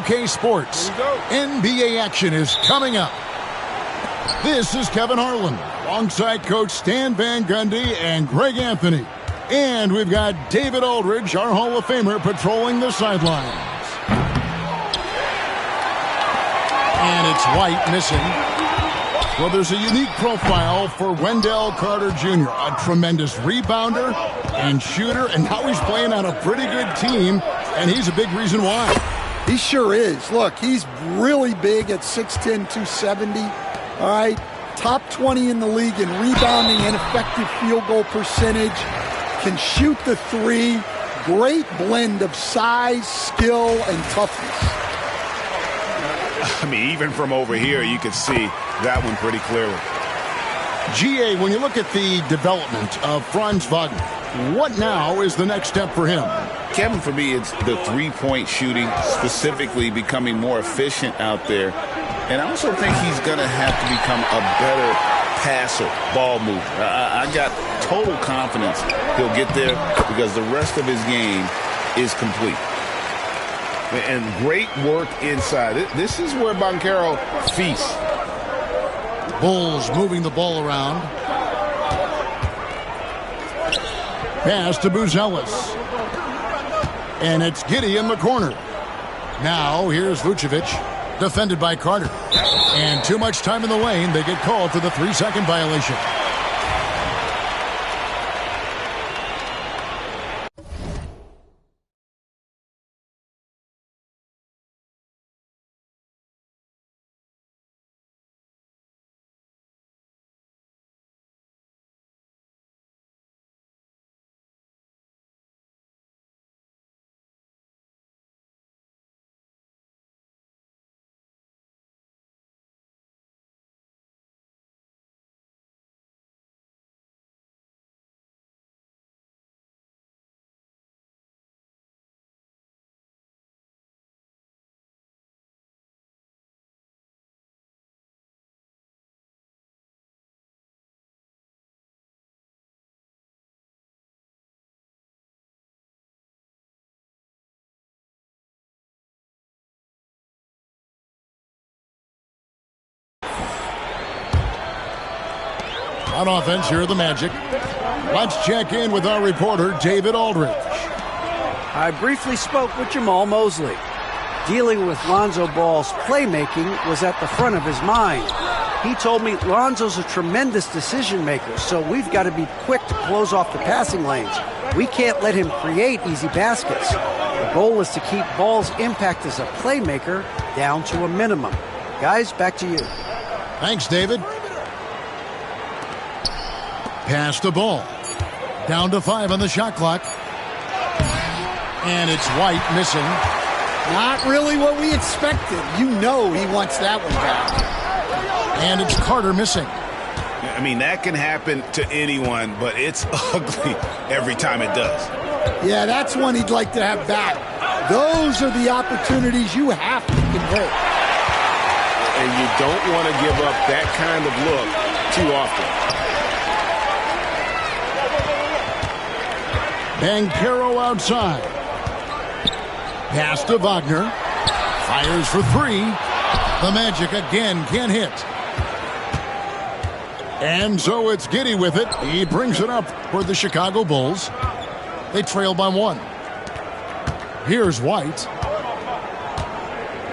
2K Sports. NBA action is coming up. This is Kevin Harlan, alongside Coach Stan Van Gundy and Greg Anthony. And we've got David Aldridge, our Hall of Famer, patrolling the sidelines. And it's White missing. Well, there's a unique profile for Wendell Carter Jr., a tremendous rebounder and shooter, and now he's playing on a pretty good team, and he's a big reason why. He sure is. Look, he's really big at 6'10", 270. All right, top 20 in the league in rebounding and effective field goal percentage. Can shoot the three. Great blend of size, skill, and toughness. I mean, even from over here, you could see that one pretty clearly. GA, when you look at the development of Franz Wagner, what now is the next step for him? Kevin, for me, it's the three-point shooting, specifically becoming more efficient out there. And I also think he's going to have to become a better passer, ball mover. I got total confidence he'll get there because the rest of his game is complete. And great work inside. This is where Banchero feasts. Bulls moving the ball around. Pass to Buzelis. And it's Giddey in the corner. Now here's Vucevic, defended by Carter. And too much time in the lane. They get called for the 3-second violation. On offense, here are the Magic. Let's check in with our reporter, David Aldridge. I briefly spoke with Jamal Mosley. Dealing with Lonzo Ball's playmaking was at the front of his mind. He told me Lonzo's a tremendous decision maker, so we've got to be quick to close off the passing lanes. We can't let him create easy baskets. The goal is to keep Ball's impact as a playmaker down to a minimum. Guys, back to you. Thanks, David. Pass the ball. Down to 5 on the shot clock. And it's White missing. Not really what we expected. You know he wants that one back. And it's Carter missing. I mean, that can happen to anyone, but it's ugly every time it does. Yeah, that's one he'd like to have back. Those are the opportunities you have to convert. And you don't want to give up that kind of look too often. Banchero outside. Pass to Wagner. Fires for 3. The Magic again can't hit. And so it's Giddey with it. He brings it up for the Chicago Bulls. They trail by 1. Here's White.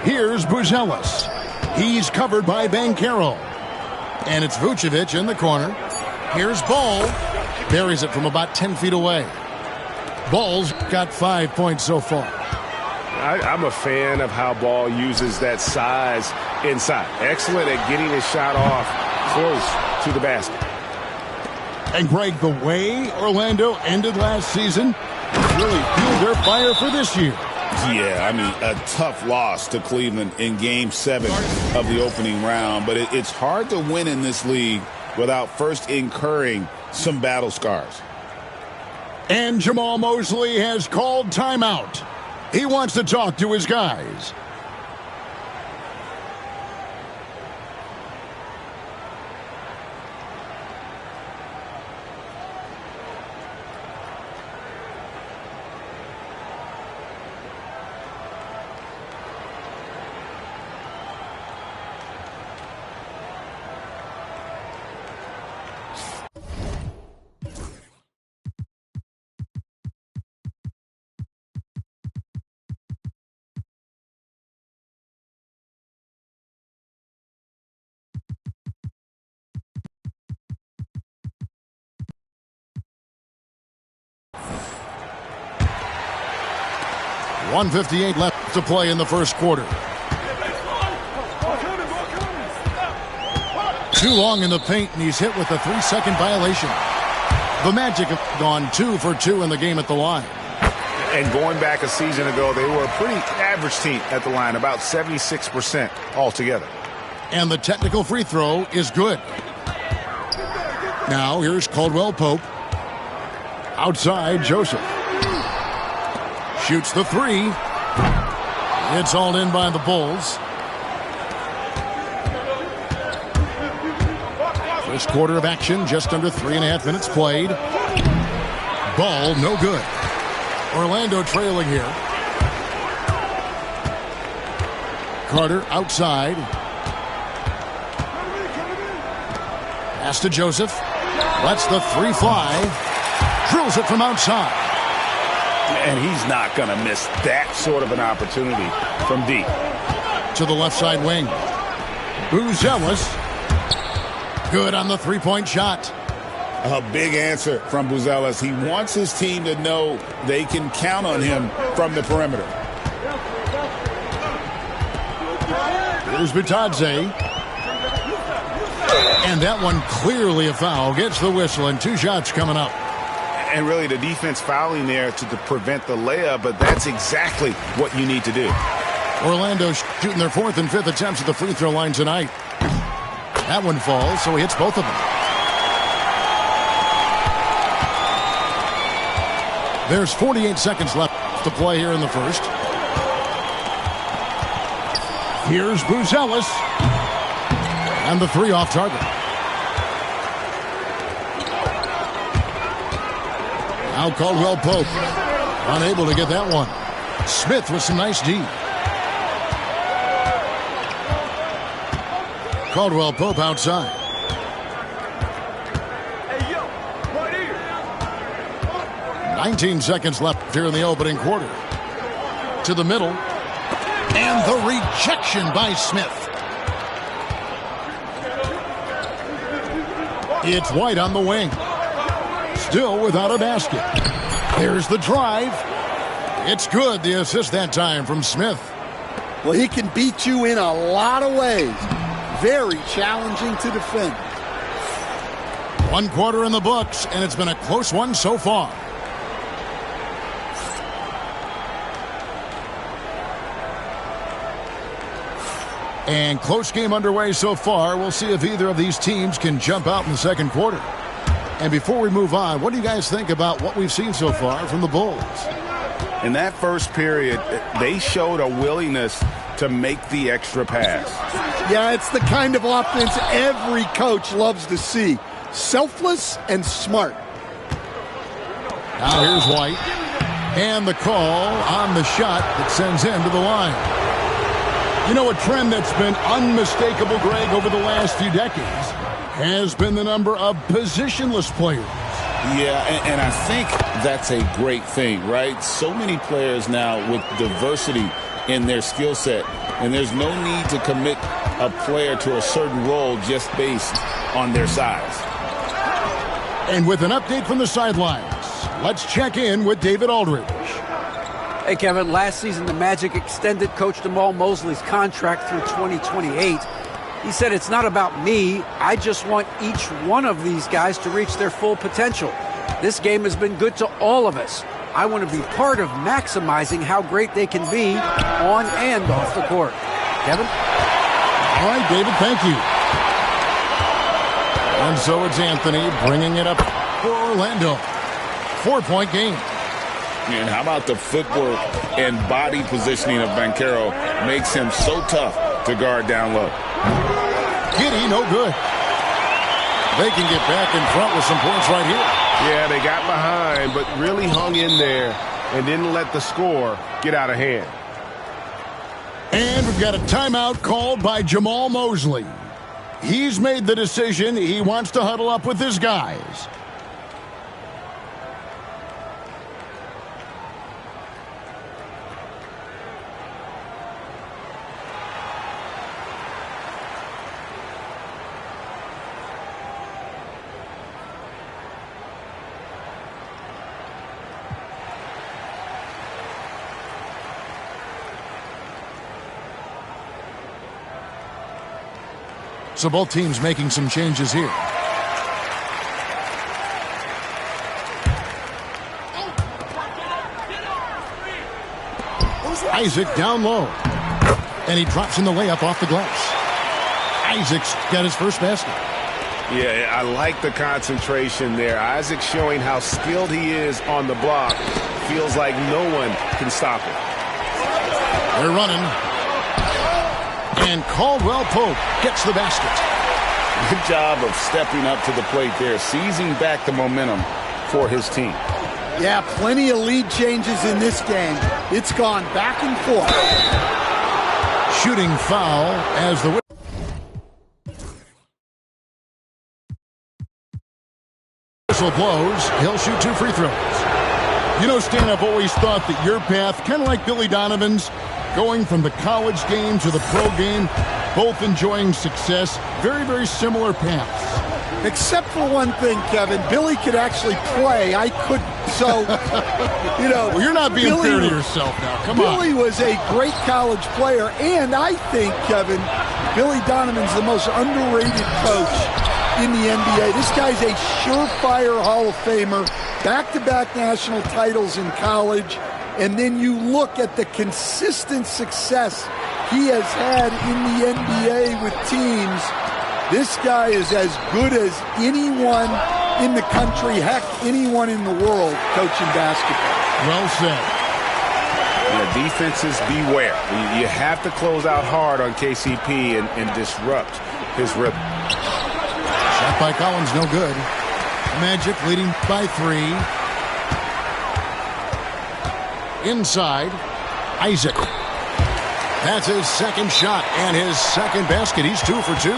Here's Buzelis. He's covered by Banchero. And it's Vucevic in the corner. Here's Ball. Buries it from about 10 feet away. Ball's got 5 points so far. I'm a fan of how Ball uses that size inside. Excellent at getting his shot off close to the basket. And Greg, the way Orlando ended last season really fueled their fire for this year. Yeah, I mean, a tough loss to Cleveland in Game 7 of the opening round. But it's hard to win in this league without first incurring some battle scars. And Jamal Mosley has called timeout. He wants to talk to his guys. 1:58 left to play in the first quarter. Too long in the paint, and he's hit with a 3-second violation. The Magic have gone 2 for 2 in the game at the line. And going back a season ago, they were a pretty average team at the line, about 76% altogether. And the technical free throw is good. Now here's Caldwell Pope. Outside, Joseph. Shoots the 3. It's all in by the Bulls. First quarter of action, just under 3.5 minutes played. Ball, no good. Orlando trailing here. Carter outside. Pass to Joseph. Lets the 3 fly. Drills it from outside. And he's not going to miss that sort of an opportunity from deep. To the left side wing. Buzelis. Good on the 3-point shot. A big answer from Buzelis. He wants his team to know they can count on him from the perimeter. Here's Bitadze. And that one clearly a foul. Gets the whistle, and 2 shots coming up. And really the defense fouling there to prevent the layup, but that's exactly what you need to do. Orlando shooting their 4th and 5th attempts at the free throw line tonight. That one falls, so he hits both of them. There's 48 seconds left to play here in the first. Here's Buzelis. And the 3 off target. Now Caldwell Pope. Unable to get that one. Smith with some nice D. Caldwell Pope outside. 19 seconds left here in the opening quarter. To the middle. And the rejection by Smith. It's White on the wing. Still without a basket. There's the drive. It's good, the assist that time from Smith. Well, he can beat you in a lot of ways. Very challenging to defend. 1 quarter in the books, and it's been a close one so far. And close game underway so far. We'll see if either of these teams can jump out in the second quarter. And before we move on, what do you guys think about what we've seen so far from the Bulls? In that first period, they showed a willingness to make the extra pass. Yeah, it's the kind of offense every coach loves to see. Selfless and smart. Now here's White. And the call on the shot that sends him to the line. You know, a trend that's been unmistakable, Greg, over the last few decades has been the number of positionless players. Yeah, and I think that's a great thing, right? So many players now with diversity in their skill set, and there's no need to commit a player to a certain role just based on their size. And with an update from the sidelines, let's check in with David Aldridge. Hey, Kevin, last season the Magic extended Coach Jamal Mosley's contract through 2028. He said, it's not about me. I just want each one of these guys to reach their full potential. This game has been good to all of us. I want to be part of maximizing how great they can be on and off the court. Kevin? All right, David, thank you. And so it's Anthony bringing it up for Orlando. 4-point game. And how about the footwork and body positioning of Banchero makes him so tough to guard down low. Giddy, no good. They can get back in front with some points right here. Yeah, they got behind, but really hung in there and didn't let the score get out of hand. And we've got a timeout called by Jamal Mosley. He's made the decision. He wants to huddle up with his guys. So both teams making some changes here. Isaac down low. And he drops in the layup off the glass. Isaac's got his first basket. Yeah, I like the concentration there. Isaac showing how skilled he is on the block. Feels like no one can stop him. They're running. And Caldwell Pope gets the basket. Good job of stepping up to the plate there, seizing back the momentum for his team. Yeah, plenty of lead changes in this game. It's gone back and forth. Shooting foul as the whistle blows. He'll shoot 2 free throws. You know, Stan, I've always thought that your path, kind of like Billy Donovan's, going from the college game to the pro game, both enjoying success, very, very similar paths. Except for one thing, Kevin. Billy could actually play. I couldn't. So, you know. Well, you're not being fair to yourself now. Come on. Billy was a great college player. And I think, Kevin, Billy Donovan's the most underrated coach in the NBA. This guy's a surefire Hall of Famer. Back-to-back national titles in college. And then you look at the consistent success he has had in the NBA with teams. This guy is as good as anyone in the country, heck, anyone in the world coaching basketball. Well said. Yeah, defenses beware. You have to close out hard on KCP and disrupt his rhythm. Shot by Collins, no good. Magic leading by 3. Inside, Isaac. That's his second shot and his second basket. He's 2 for 2.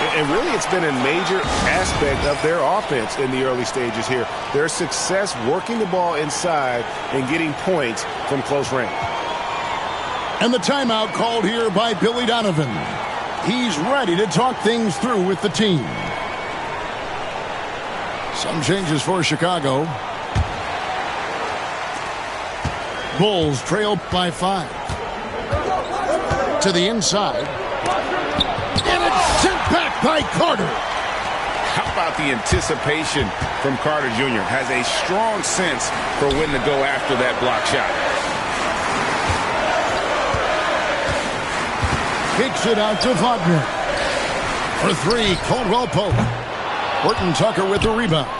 And really, it's been a major aspect of their offense in the early stages here. Their success working the ball inside and getting points from close range. And the timeout called here by Billy Donovan. He's ready to talk things through with the team. Some changes for Chicago. Bulls trail by 5. To the inside. And it's sent back by Carter. How about the anticipation from Carter Jr.? Has a strong sense for when to go after that block shot. Kicks it out to Wagner. For 3, Caldwell Pope. Horton Tucker with the rebound.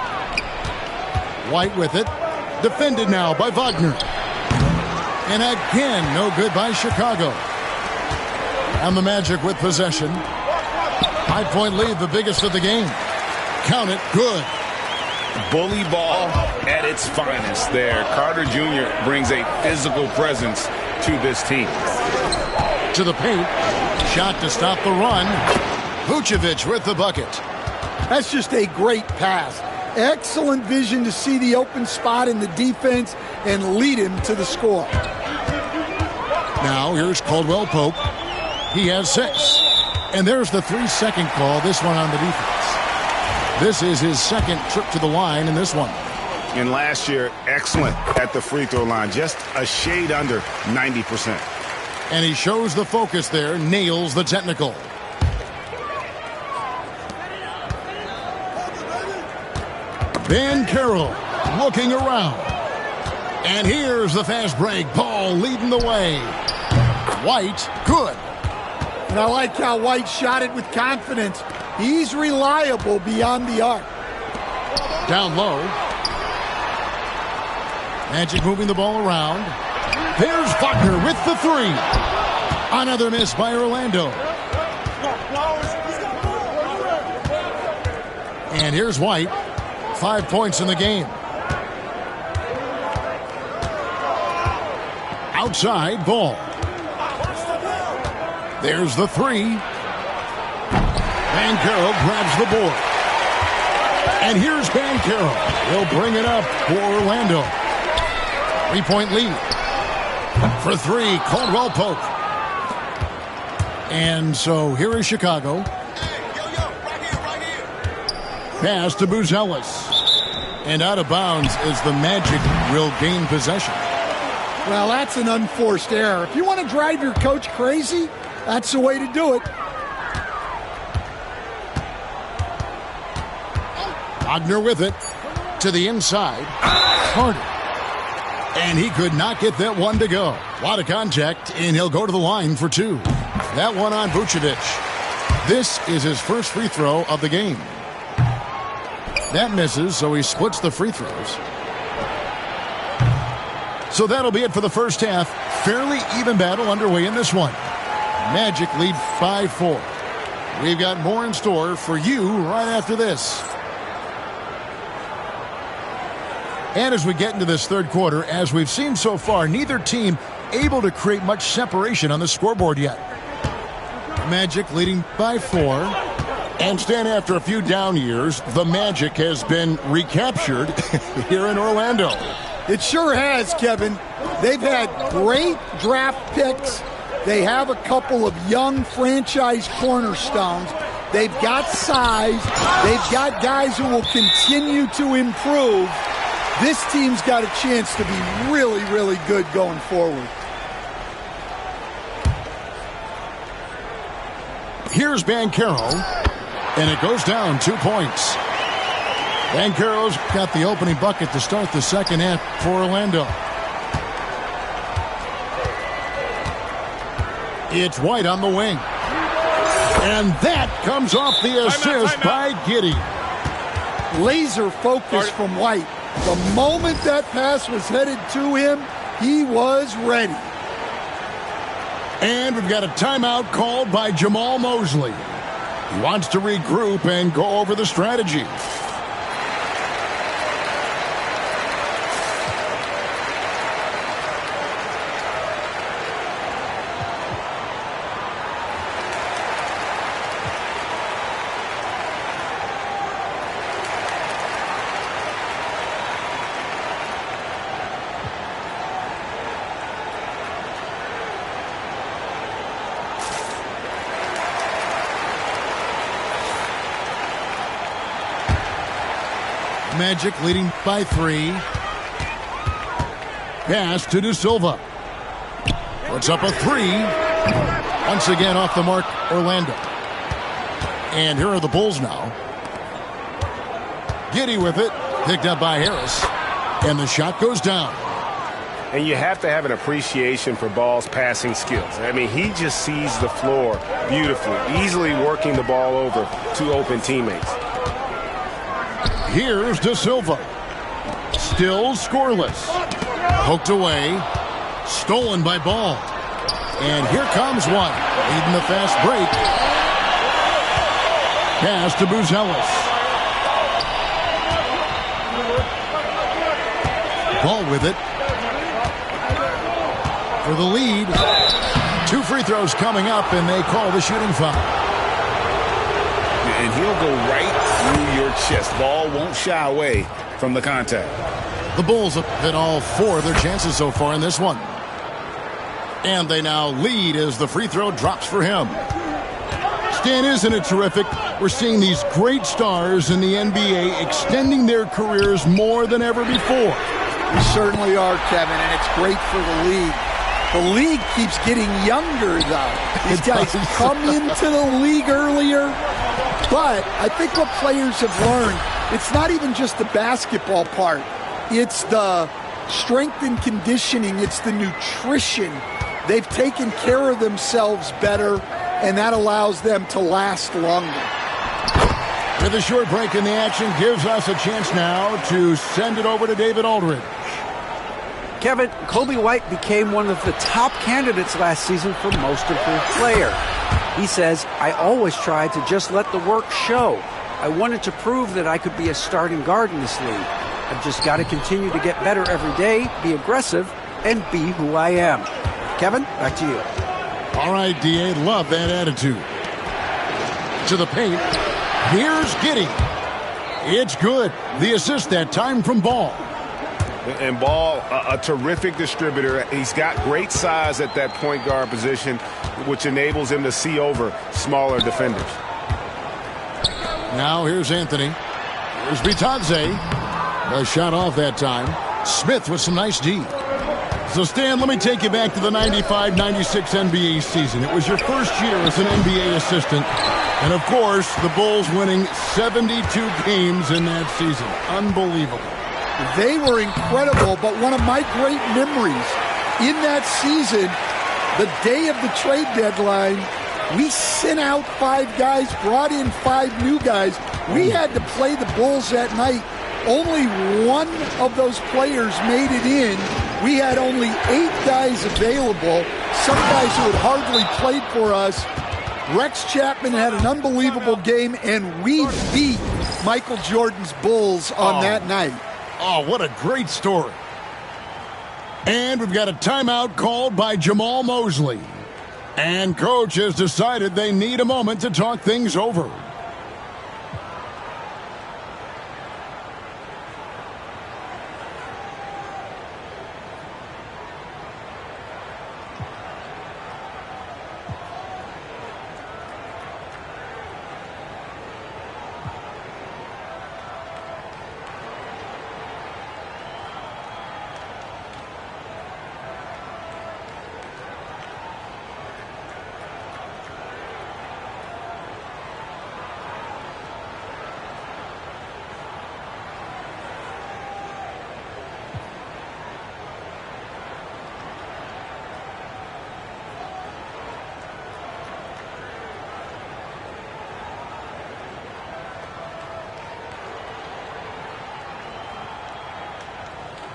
White with it. Defended now by Wagner. And again, no good by Chicago. And the Magic with possession. 5-point lead, the biggest of the game. Count it, good. Bully ball at its finest there. Carter Jr. brings a physical presence to this team. To the paint. Shot to stop the run. Vucevic with the bucket. That's just a great pass. Excellent vision to see the open spot in the defense and lead him to the score. Now here's Caldwell Pope. He has 6. And there's the 3-second call, this one on the defense. This is his second trip to the line in this one. And last year, excellent at the free throw line, just a shade under 90%. And he shows the focus there, nails the technical. Van Carroll looking around. And here's the fast break. Ball leading the way. White, good. And I like how White shot it with confidence. He's reliable beyond the arc. Down low. Magic moving the ball around. There's Wagner with the 3. Another miss by Orlando. And here's White. 5 points in the game. Outside ball. There's the 3. Van Carroll grabs the board. And here's Van Carroll. He'll bring it up for Orlando. 3-point lead. For 3, Caldwell Pope. And so here is Chicago. Pass to Buzelis. And out of bounds as the Magic will gain possession. Well, that's an unforced error. If you want to drive your coach crazy, that's the way to do it. Wagner with it to the inside. Carter. And he could not get that one to go. A lot of contact, and he'll go to the line for two. That one on Vucevic. This is his first free throw of the game. That misses, so he splits the free throws. So that'll be it for the first half. Fairly even battle underway in this one. Magic lead 5-4. We've got more in store for you right after this. And as we get into this third quarter, as we've seen so far, neither team able to create much separation on the scoreboard yet. Magic leading by 4. And Stan, after a few down years, the Magic has been recaptured here in Orlando. It sure has, Kevin. They've had great draft picks. They have a couple of young franchise cornerstones. They've got size. They've got guys who will continue to improve. This team's got a chance to be really, really good going forward. Here's Banchero, and it goes down 2 points. Banchero's got the opening bucket to start the second half for Orlando. It's White on the wing. And that comes off the assist by Giddey. Laser focus from White. The moment that pass was headed to him, he was ready. And we've got a timeout called by Jamal Mosley. He wants to regroup and go over the strategy. Magic leading by 3. Pass to De Silva. Puts up a 3. Once again off the mark, Orlando. And here are the Bulls now. Giddey with it. Picked up by Harris. And the shot goes down. And you have to have an appreciation for Ball's passing skills. I mean, he just sees the floor beautifully, easily working the ball over to open teammates. Here's De Silva. Still scoreless. Poked away. Stolen by Ball. And here comes one. Leading the fast break. Pass to Buzelis. Ball with it. For the lead. 2 free throws coming up, and they call the shooting foul. And he'll go right through your chest. Ball won't shy away from the contact. The Bulls have hit all 4 of their chances so far in this one. And they now lead as the free throw drops for him. Stan, isn't it terrific? We're seeing these great stars in the NBA extending their careers more than ever before. We certainly are, Kevin, and it's great for the league. The league keeps getting younger, though. These guys come into the league earlier. But I think what players have learned, it's not even just the basketball part. It's the strength and conditioning. It's the nutrition. They've taken care of themselves better, and that allows them to last longer. With a short break in the action, gives us a chance now to send it over to David Aldridge. Kevin, Kobe White became one of the top candidates last season for Most Improved Player. He says, I always tried to just let the work show. I wanted to prove that I could be a starting guard in this league. I've just got to continue to get better every day, be aggressive, and be who I am. Kevin, back to you. All right, D.A., love that attitude. To the paint. Here's Giddey. It's good. The assist that time from Ball. And Ball, a terrific distributor. He's got great size at that point guard position, which enables him to see over smaller defenders. Now here's Anthony. Here's Bitadze. A shot off that time. Smith with some nice D. So, Stan, let me take you back to the 95-96 NBA season. It was your first year as an NBA assistant. And, of course, the Bulls winning 72 games in that season. Unbelievable. They were incredible, but one of my great memories in that season, the day of the trade deadline, we sent out 5 guys, brought in 5 new guys. We had to play the Bulls that night. Only one of those players made it in. We had only 8 guys available, some guys who had hardly played for us. Rex Chapman had an unbelievable game, and we beat Michael Jordan's Bulls on that night. Oh, what a great story. And we've got a timeout called by Jamal Mosley. And Coach has decided they need a moment to talk things over.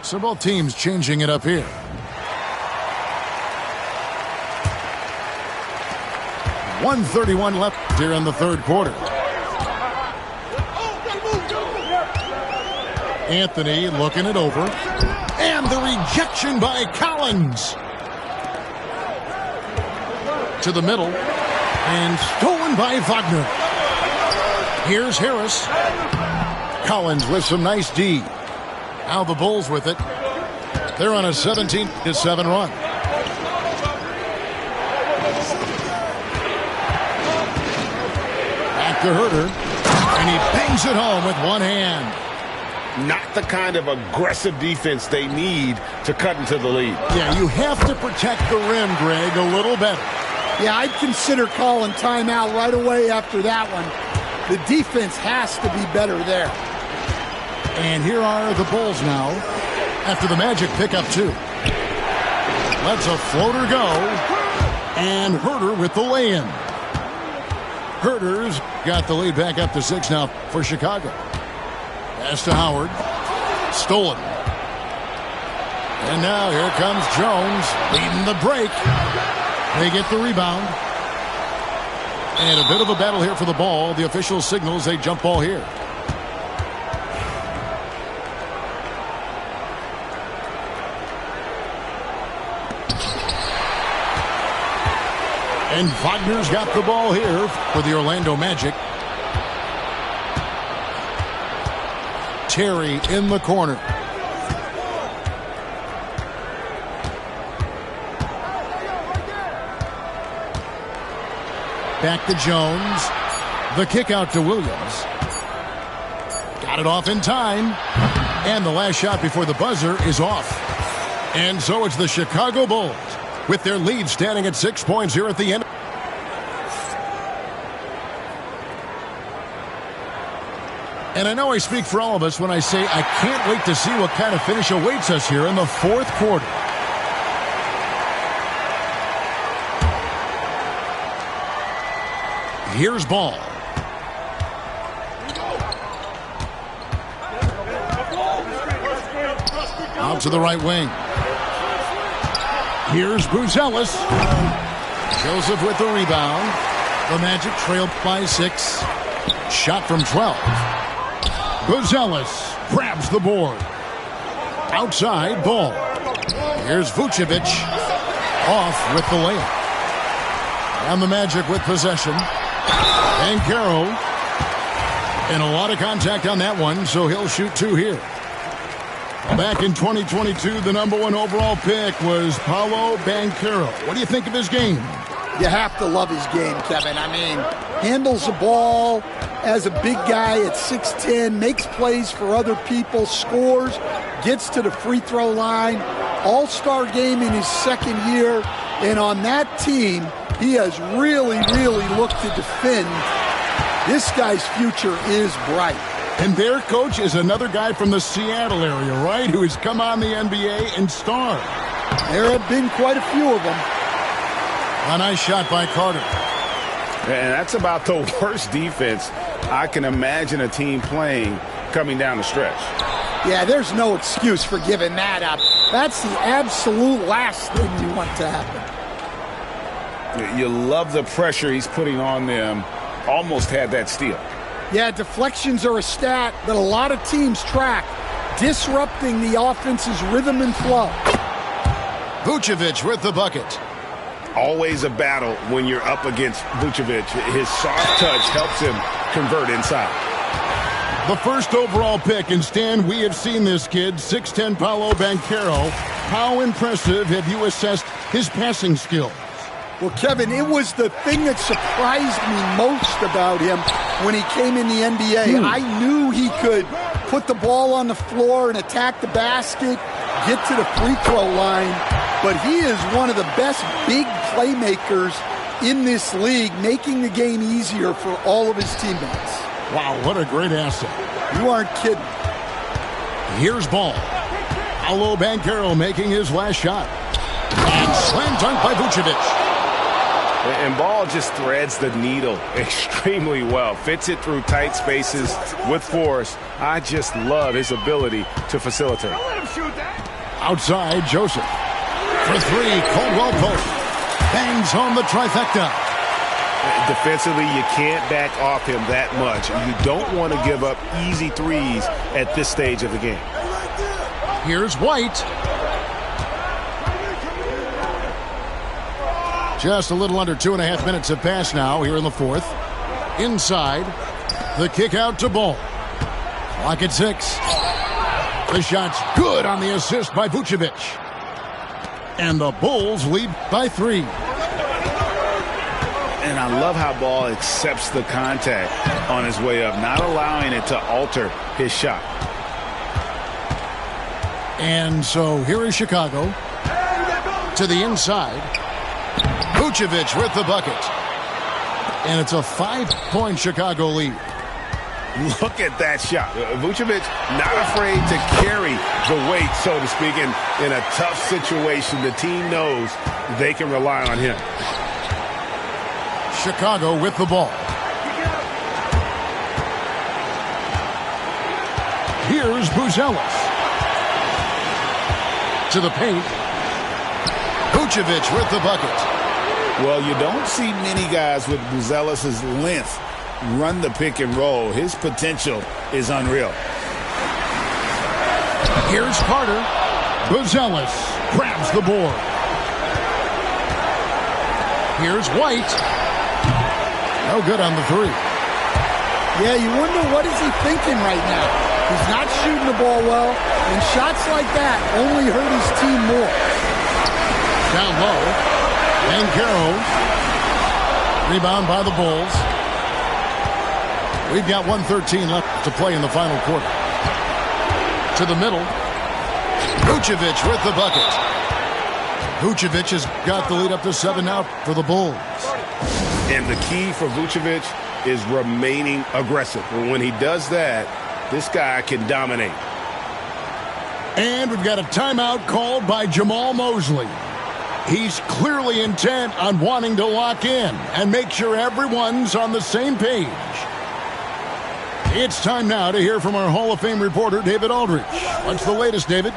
So both teams changing it up here. .131 left here in the third quarter. Anthony looking it over. And the rejection by Collins. To the middle. And stolen by Wagner. Here's Harris. Collins with some nice D. Now the Bulls with it. They're on a 17-7 run. Back to Herter. And he bangs it home with one hand. Not the kind of aggressive defense they need to cut into the lead. Yeah, you have to protect the rim, Greg, a little better. Yeah, I'd consider calling timeout right away after that one. The defense has to be better there. And here are the Bulls now after the Magic pick up 2. Lets a floater go. And Herter with the lay-in. Herter's got the lead back up to 6 now for Chicago. Pass to Howard. Stolen. And now here comes Jones leading the break. They get the rebound. And a bit of a battle here for the ball. The official signals a jump ball here. And Wagner's got the ball here for the Orlando Magic. Terry in the corner. Back to Jones. The kick out to Williams. Got it off in time. And the last shot before the buzzer is off. And so it's the Chicago Bulls with their lead standing at 6 points here at the end. And I know I speak for all of us when I say I can't wait to see what kind of finish awaits us here in the fourth quarter. Here's Ball. Out to the right wing. Here's Buzelis. Joseph with the rebound. The Magic trail by 6. Shot from 12. Buzelis grabs the board. Outside, Ball. Here's Vucevic. Off with the layup. And the Magic with possession. And Caro. And a lot of contact on that one, so he'll shoot 2 here. Back in 2022, the #1 overall pick was Paolo Banchero. What do you think of his game? You have to love his game, Kevin. I mean, handles the ball as a big guy at 6'10", makes plays for other people, scores, gets to the free throw line. All-star game in his second year. And on that team, he has really, really looked to defend This guy's future is bright. And their coach is another guy from the Seattle area, right, who has come on the NBA and starred. There have been quite a few of them. A nice shot by Carter. And that's about the worst defense I can imagine a team playing coming down the stretch. Yeah, there's no excuse for giving that up. That's the absolute last thing you want to happen. You love the pressure he's putting on them. Almost had that steal. Yeah, deflections are a stat that a lot of teams track, disrupting the offense's rhythm and flow. Vucevic with the bucket. Always a battle when you're up against Vucevic. His soft touch helps him convert inside. The first overall pick, and Stan, we have seen this kid, 6'10" Paolo Banchero. How impressive have you assessed his passing skills? Well, Kevin, it was the thing that surprised me most about him when he came in the NBA. I knew he could put the ball on the floor and attack the basket, get to the free throw line, but he is one of the best big playmakers in this league, making the game easier for all of his teammates. Wow, what a great asset. You aren't kidding. Here's ball. Paolo Banchero making his last shot. And slam dunk by Vucevic. And Ball just threads the needle extremely well. Fits it through tight spaces with force. I just love his ability to facilitate. Outside, Joseph. For three, Caldwell Pope. Bangs home the trifecta. Defensively, you can't back off him that much. You don't want to give up easy threes at this stage of the game. Here's White. Just a little under 2.5 minutes have passed now here in the fourth. Inside, the kick out to Ball. Clock at 6. The shot's good on the assist by Vucevic. And the Bulls lead by 3. And I love how Ball accepts the contact on his way up, not allowing it to alter his shot. And so here is Chicago. To the inside. Vucevic with the bucket. And it's a 5-point Chicago lead. Look at that shot. Vucevic not afraid to carry the weight, so to speak, in a tough situation. The team knows they can rely on him. Chicago with the ball. Here's Buzelis. To the paint. Vucevic with the bucket. Well, you don't see many guys with Buzelis' length run the pick and roll. His potential is unreal. Here's Carter. Buzelis grabs the board. Here's White. No good on the three. Yeah, you wonder what is he thinking right now. He's not shooting the ball well, and shots like that only hurt his team more. Down low. Banchero. Rebound by the Bulls. We've got 1:13 left to play in the final quarter. To the middle. Vucevic with the bucket. Vucevic has got the lead up to 7 now for the Bulls. And the key for Vucevic is remaining aggressive. When he does that, this guy can dominate. And we've got a timeout called by Jamal Mosley. He's clearly intent on wanting to lock in and make sure everyone's on the same page. It's time now to hear from our Hall of Fame reporter, David Aldridge. What's the latest, David?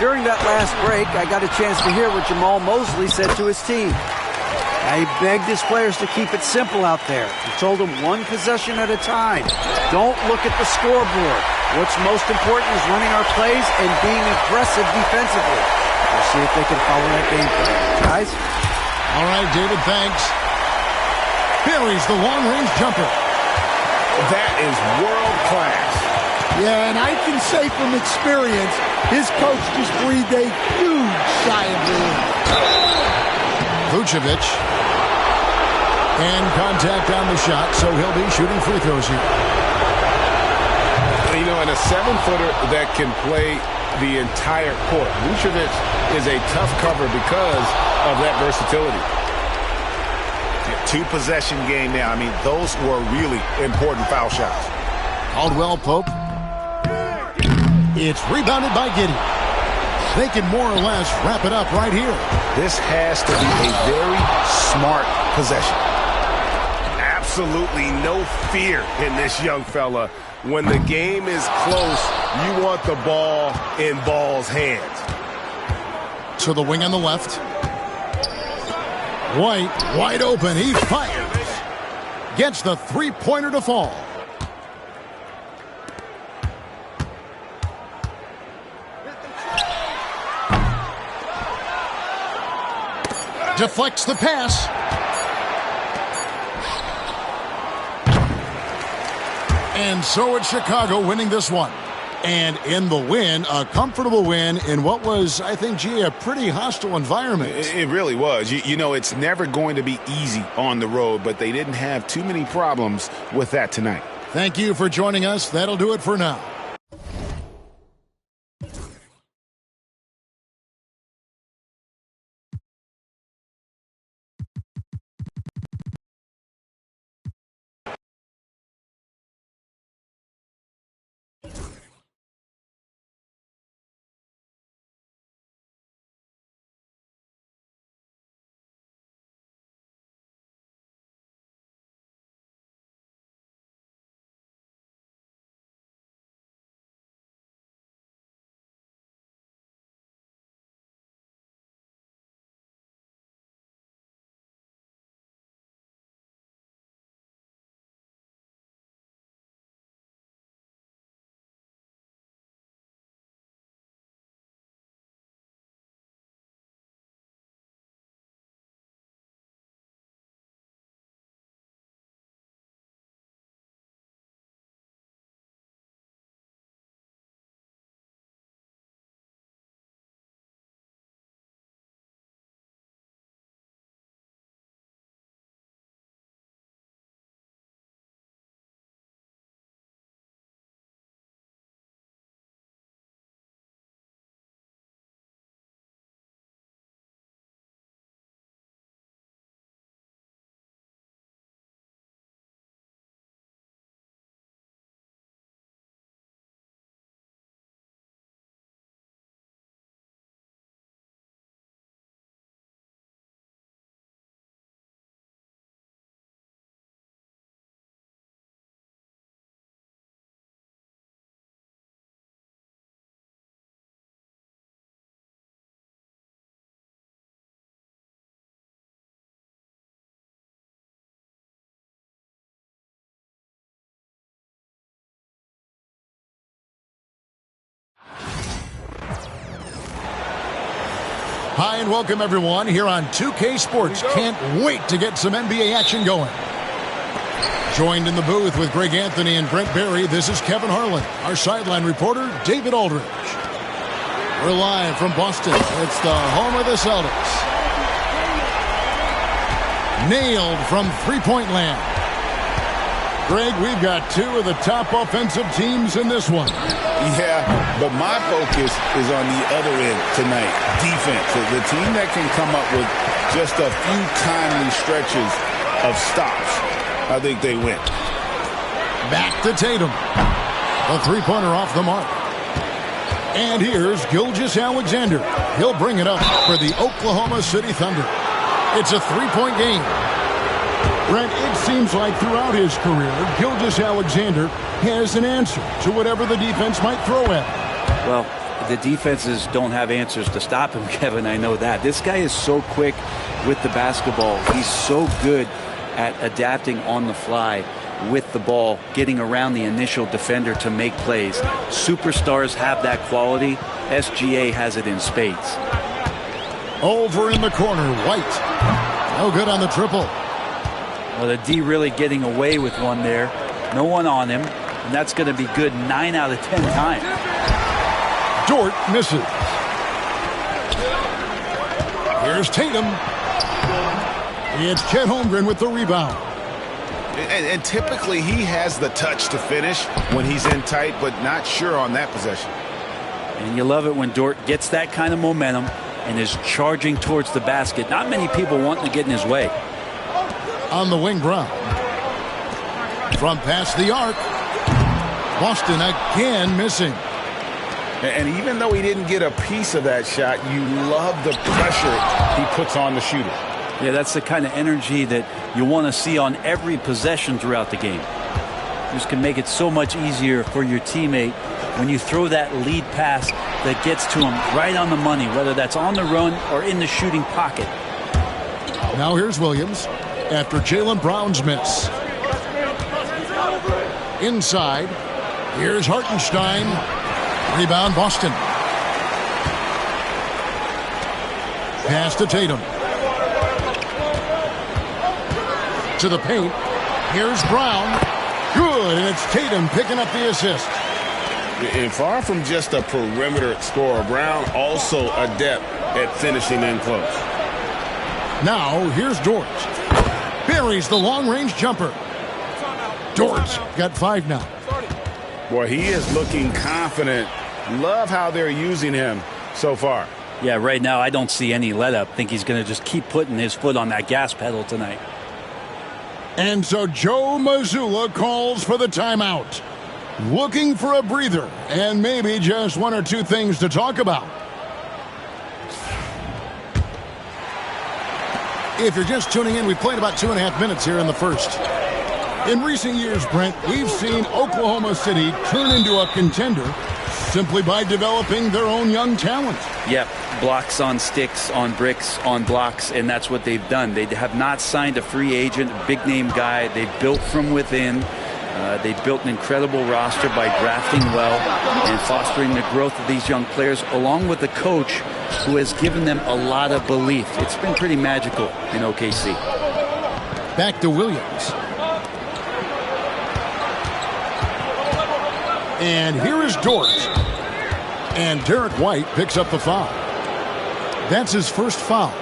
During that last break, I got a chance to hear what Jamal Mosley said to his team. He begged his players to keep it simple out there. He told them one possession at a time. Don't look at the scoreboard. What's most important is running our plays and being aggressive defensively. We'll see if they can follow that game plan. Guys? All right, David, thanks. Buries the long-range jumper. That is world class. Yeah, and I can say from experience, his coach just breathed a huge sigh of relief. Vucevic. And contact on the shot, so he'll be shooting free throws here. You know, and a 7-footer that can play the entire court. Vucevic is a tough cover because of that versatility. two-possession game now. I mean, those were really important foul shots. Caldwell Pope. It's rebounded by Giddey. They can more or less wrap it up right here. This has to be a very smart possession. Absolutely no fear in this young fella. When the game is close, you want the ball in Ball's hands. To the wing on the left. White, wide open. He fires. Gets the three-pointer to fall. Deflects the pass. And so it's Chicago winning this one. And in the win, a comfortable win in what was, I think, G, a pretty hostile environment. It really was. You know, it's never going to be easy on the road, but they didn't have too many problems with that tonight. Thank you for joining us. That'll do it for now. Hi and welcome everyone here on 2K Sports. Can't wait to get some NBA action going. Joined in the booth with Greg Anthony and Brent Barry, this is Kevin Harlan. Our sideline reporter, David Aldridge. We're live from Boston. It's the home of the Celtics. Nailed from three-point land. Greg, we've got two of the top offensive teams in this one. Yeah, but my focus is on the other end tonight, defense. The team that can come up with just a few timely stretches of stops, I think they win. Back to Tatum. The three-pointer off the mark. And here's Gilgeous-Alexander. He'll bring it up for the Oklahoma City Thunder. It's a three-point game. Brent, it seems like throughout his career, Gilgeous-Alexander has an answer to whatever the defense might throw at him. Well, the defenses don't have answers to stop him, Kevin. I know that. This guy is so quick with the basketball. He's so good at adapting on the fly with the ball, getting around the initial defender to make plays. Superstars have that quality. SGA has it in spades. Over in the corner, White. No good on the triple. Well, the D really getting away with one there. No one on him. And that's going to be good 9 out of 10 times. Dort misses. Here's Tatum. It's Chet Holmgren with the rebound. And typically he has the touch to finish when he's in tight, but not sure on that possession. And you love it when Dort gets that kind of momentum and is charging towards the basket. Not many people wanting to get in his way. On the wing, Brown. From past the arc. Boston again missing. And even though he didn't get a piece of that shot, you love the pressure he puts on the shooter. Yeah, that's the kind of energy that you want to see on every possession throughout the game. This can make it so much easier for your teammate when you throw that lead pass that gets to him right on the money, whether that's on the run or in the shooting pocket. Now here's Williams after Jaylen Brown's miss. Inside, here's Hartenstein. Rebound, Boston. Pass to Tatum. To the paint. Here's Brown. Good, and it's Tatum picking up the assist. And far from just a perimeter scorer, Brown also adept at finishing in close. Now, here's Dort. Buries the long-range jumper. Dort got 5 now. Boy, he is looking confident. Love how they're using him so far. Yeah, right now I don't see any let-up. Think he's going to just keep putting his foot on that gas pedal tonight. And so Joe Mazzulla calls for the timeout. Looking for a breather and maybe just 1 or 2 things to talk about. If you're just tuning in, we played about 2.5 minutes here in the first. In recent years, Brent, we've seen Oklahoma City turn into a contender simply by developing their own young talent. Yep, blocks on sticks, on bricks, on blocks, and that's what they've done. They have not signed a free agent, a big-name guy. They've built from within. They built an incredible roster by drafting well and fostering the growth of these young players, along with a coach who has given them a lot of belief. It's been pretty magical in OKC. Back to Williams. And here is Dort. And Derek White picks up the foul. That's his first foul.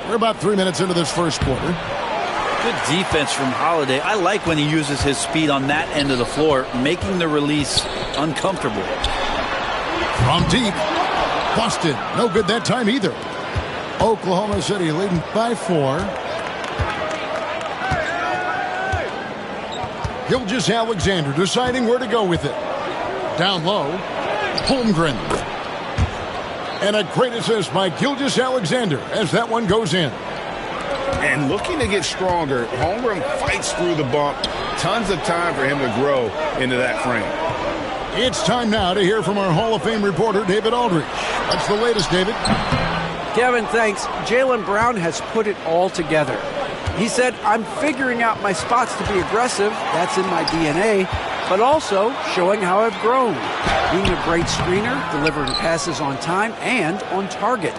We're about 3 minutes into this first quarter. Good defense from Holiday. I like when he uses his speed on that end of the floor, making the release uncomfortable. From deep. Boston, no good that time either. Oklahoma City leading by 4. Gilgeous-Alexander deciding where to go with it. Down low, Holmgren. And a great assist by Gilgeous-Alexander as that one goes in. And looking to get stronger, Holmgren fights through the bump. Tons of time for him to grow into that frame. It's time now to hear from our Hall of Fame reporter, David Aldridge. What's the latest, David? Kevin, thanks. Jaylen Brown has put it all together. He said, I'm figuring out my spots to be aggressive. That's in my DNA. But also showing how I've grown. Being a great screener, delivering passes on time and on target.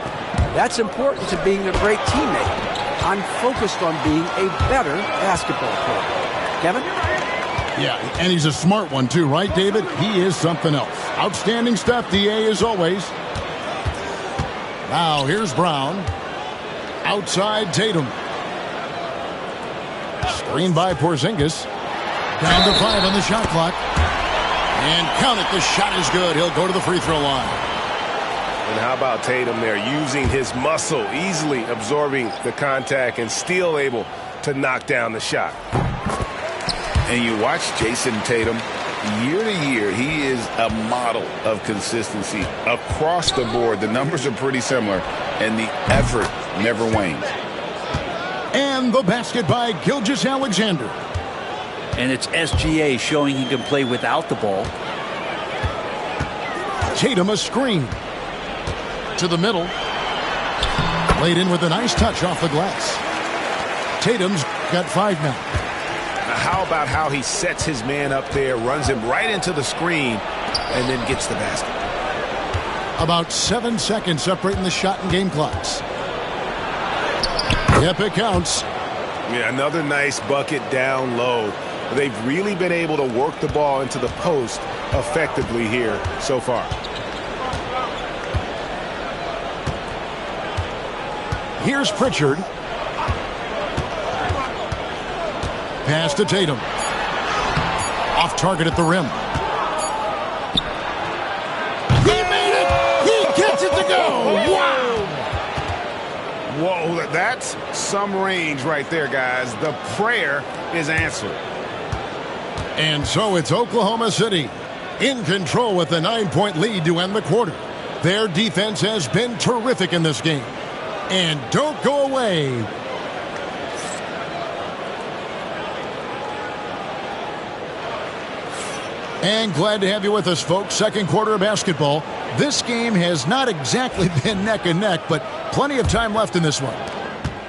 That's important to being a great teammate. I'm focused on being a better basketball player. Kevin? Yeah, and he's a smart one too, right, David? He is something else. Outstanding stuff, DA, as always. Now, here's Brown. Outside Tatum. Screen by Porzingis. Down to 5 on the shot clock. And count it, the shot is good. He'll go to the free throw line. And how about Tatum there, using his muscle, easily absorbing the contact and still able to knock down the shot. And you watch Jason Tatum, year to year, he is a model of consistency across the board. The numbers are pretty similar, and the effort never wanes. And the basket by Gilgeous-Alexander. And it's SGA showing he can play without the ball. Tatum a screen. To the middle. Laid in with a nice touch off the glass. Tatum's got 5 now. Now how about how he sets his man up there, runs him right into the screen, and then gets the basket. About 7 seconds separating the shot and game clocks. Yep, it counts. Yeah, another nice bucket down low. They've really been able to work the ball into the post effectively here so far. Here's Pritchard. Pass to Tatum. Off target at the rim. He made it! He gets it to go! Wow! Whoa, that's some range right there, guys. The prayer is answered. And so it's Oklahoma City in control with a 9-point lead to end the quarter. Their defense has been terrific in this game. And don't go away. And glad to have you with us, folks. Second quarter of basketball. This game has not exactly been neck and neck, but plenty of time left in this one.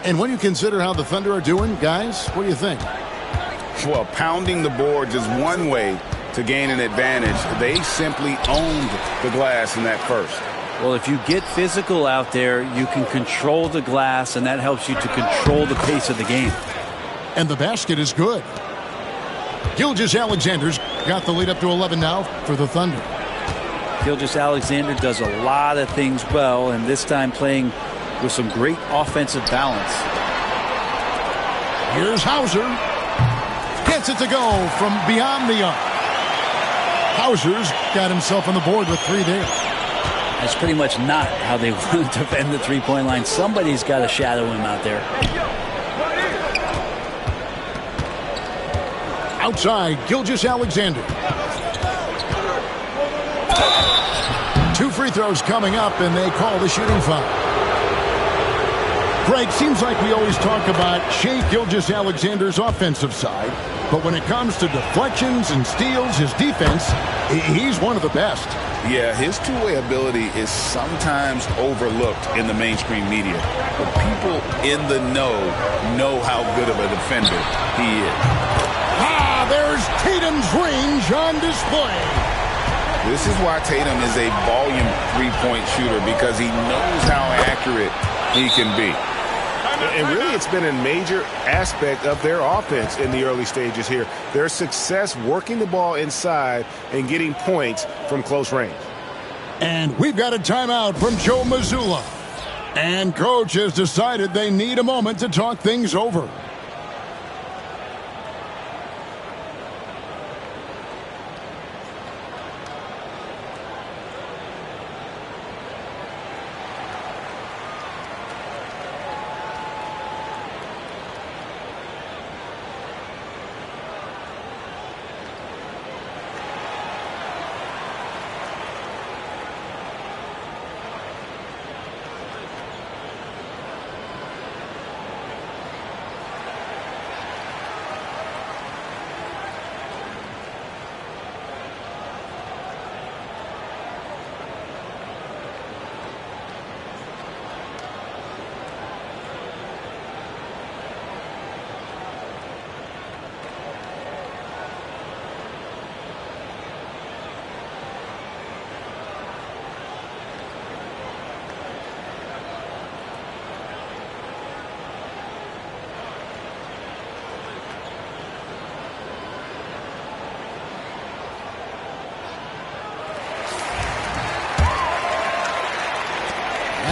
And when you consider how the Thunder are doing, guys, what do you think? Well, pounding the boards is one way to gain an advantage. They simply owned the glass in that first. Well, if you get physical out there, you can control the glass, and that helps you to control the pace of the game. And the basket is good. Gilgeous-Alexander's got the lead up to 11 now for the Thunder. Gilgeous-Alexander does a lot of things well, and this time playing with some great offensive balance. Here's Hauser. Gets it to go from beyond the arc. Hauser's got himself on the board with 3 there. That's pretty much not how they want to defend the three-point line. Somebody's got to shadow him out there. Outside, Gilgeous-Alexander. 2 free throws coming up, and they call the shooting foul. Greg, seems like we always talk about Shai Gilgeous-Alexander's offensive side, but when it comes to deflections and steals, his defense, he's one of the best. Yeah, his two-way ability is sometimes overlooked in the mainstream media, but people in the know how good of a defender he is. There's Tatum's range on display. This is why Tatum is a volume three-point shooter, because he knows how accurate he can be. And really, it's been a major aspect of their offense in the early stages here. Their success working the ball inside and getting points from close range. And we've got a timeout from Joe Mazzulla. And Coach has decided they need a moment to talk things over.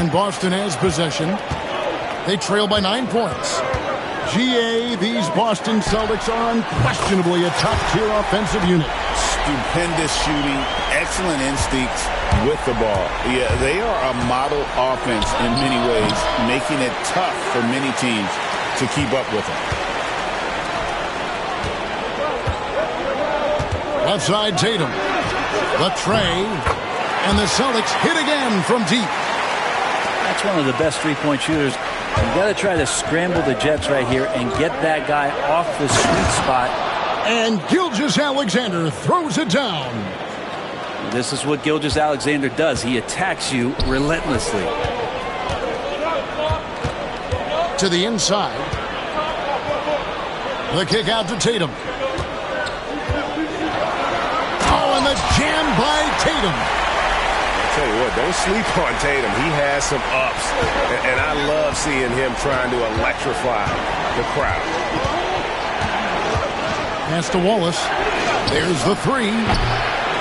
And Boston has possession. They trail by 9 points. GA, these Boston Celtics are unquestionably a top-tier offensive unit. Stupendous shooting, excellent instincts with the ball. Yeah, they are a model offense in many ways, making it tough for many teams to keep up with them. Left side, Tatum. The tray. And the Celtics hit again from deep. That's one of the best three-point shooters. You've got to try to scramble the Jets right here and get that guy off the sweet spot. And Gilgeous-Alexander throws it down. This is what Gilgeous-Alexander does. He attacks you relentlessly. To the inside. The kick out to Tatum. Oh, and the jam by Tatum. Tell you what, don't sleep on Tatum. He has some ups, and I love seeing him trying to electrify the crowd. Pass to Wallace. There's the three.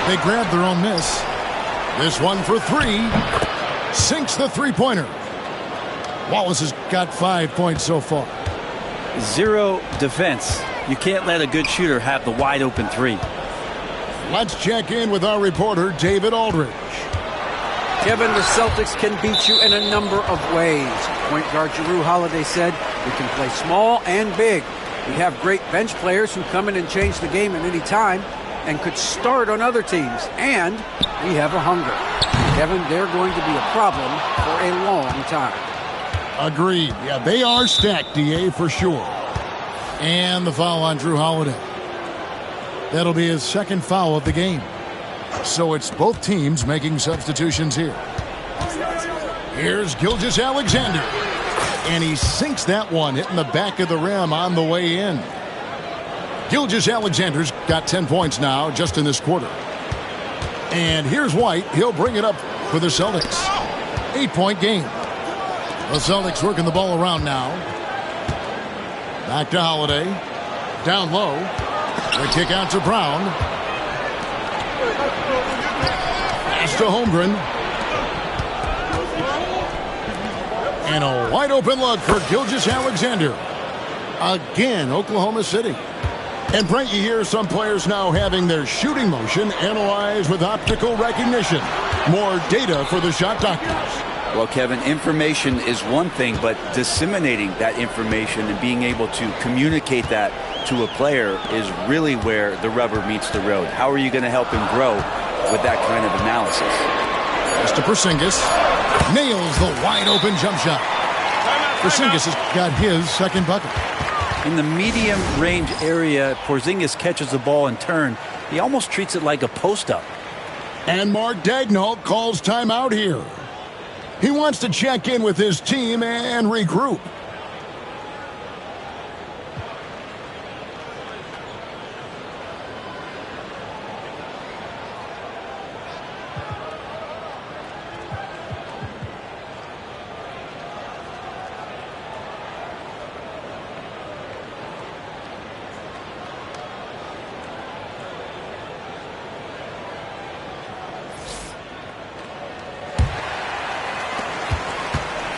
They grab their own miss. This one for 3. Sinks the three-pointer. Wallace has got 5 points so far. 0 defense. You can't let a good shooter have the wide-open 3. Let's check in with our reporter, David Aldridge. Kevin, the Celtics can beat you in a number of ways. Point guard Jrue Holiday said, we can play small and big. We have great bench players who come in and change the game at any time and could start on other teams. And we have a hunger. Kevin, they're going to be a problem for a long time. Agreed. Yeah, they are stacked, DA, for sure. And the foul on Jrue Holiday. That'll be his second foul of the game. So it's both teams making substitutions here. Here's Gilgeous-Alexander. And he sinks that one, hitting the back of the rim on the way in. Gilgeous-Alexander's got 10 points now just in this quarter. And here's White. He'll bring it up for the Celtics. 8-point game. The Celtics working the ball around now. Back to Holiday. Down low. The kick out to Brown. Pass to Holmgren. And a wide open look for Gilgeous-Alexander. Again, Oklahoma City. And Brent, you hear some players now having their shooting motion analyzed with optical recognition. More data for the shot doctors. Well, Kevin, information is one thing, but disseminating that information and being able to communicate that to a player is really where the rubber meets the road. How are you going to help him grow with that kind of analysis? Mr. Porzingis nails the wide open jump shot. Porzingis has got his second bucket. In the medium range area, Porzingis catches the ball in turn. He almost treats it like a post-up. And Mark Daigneault calls timeout here. He wants to check in with his team and regroup.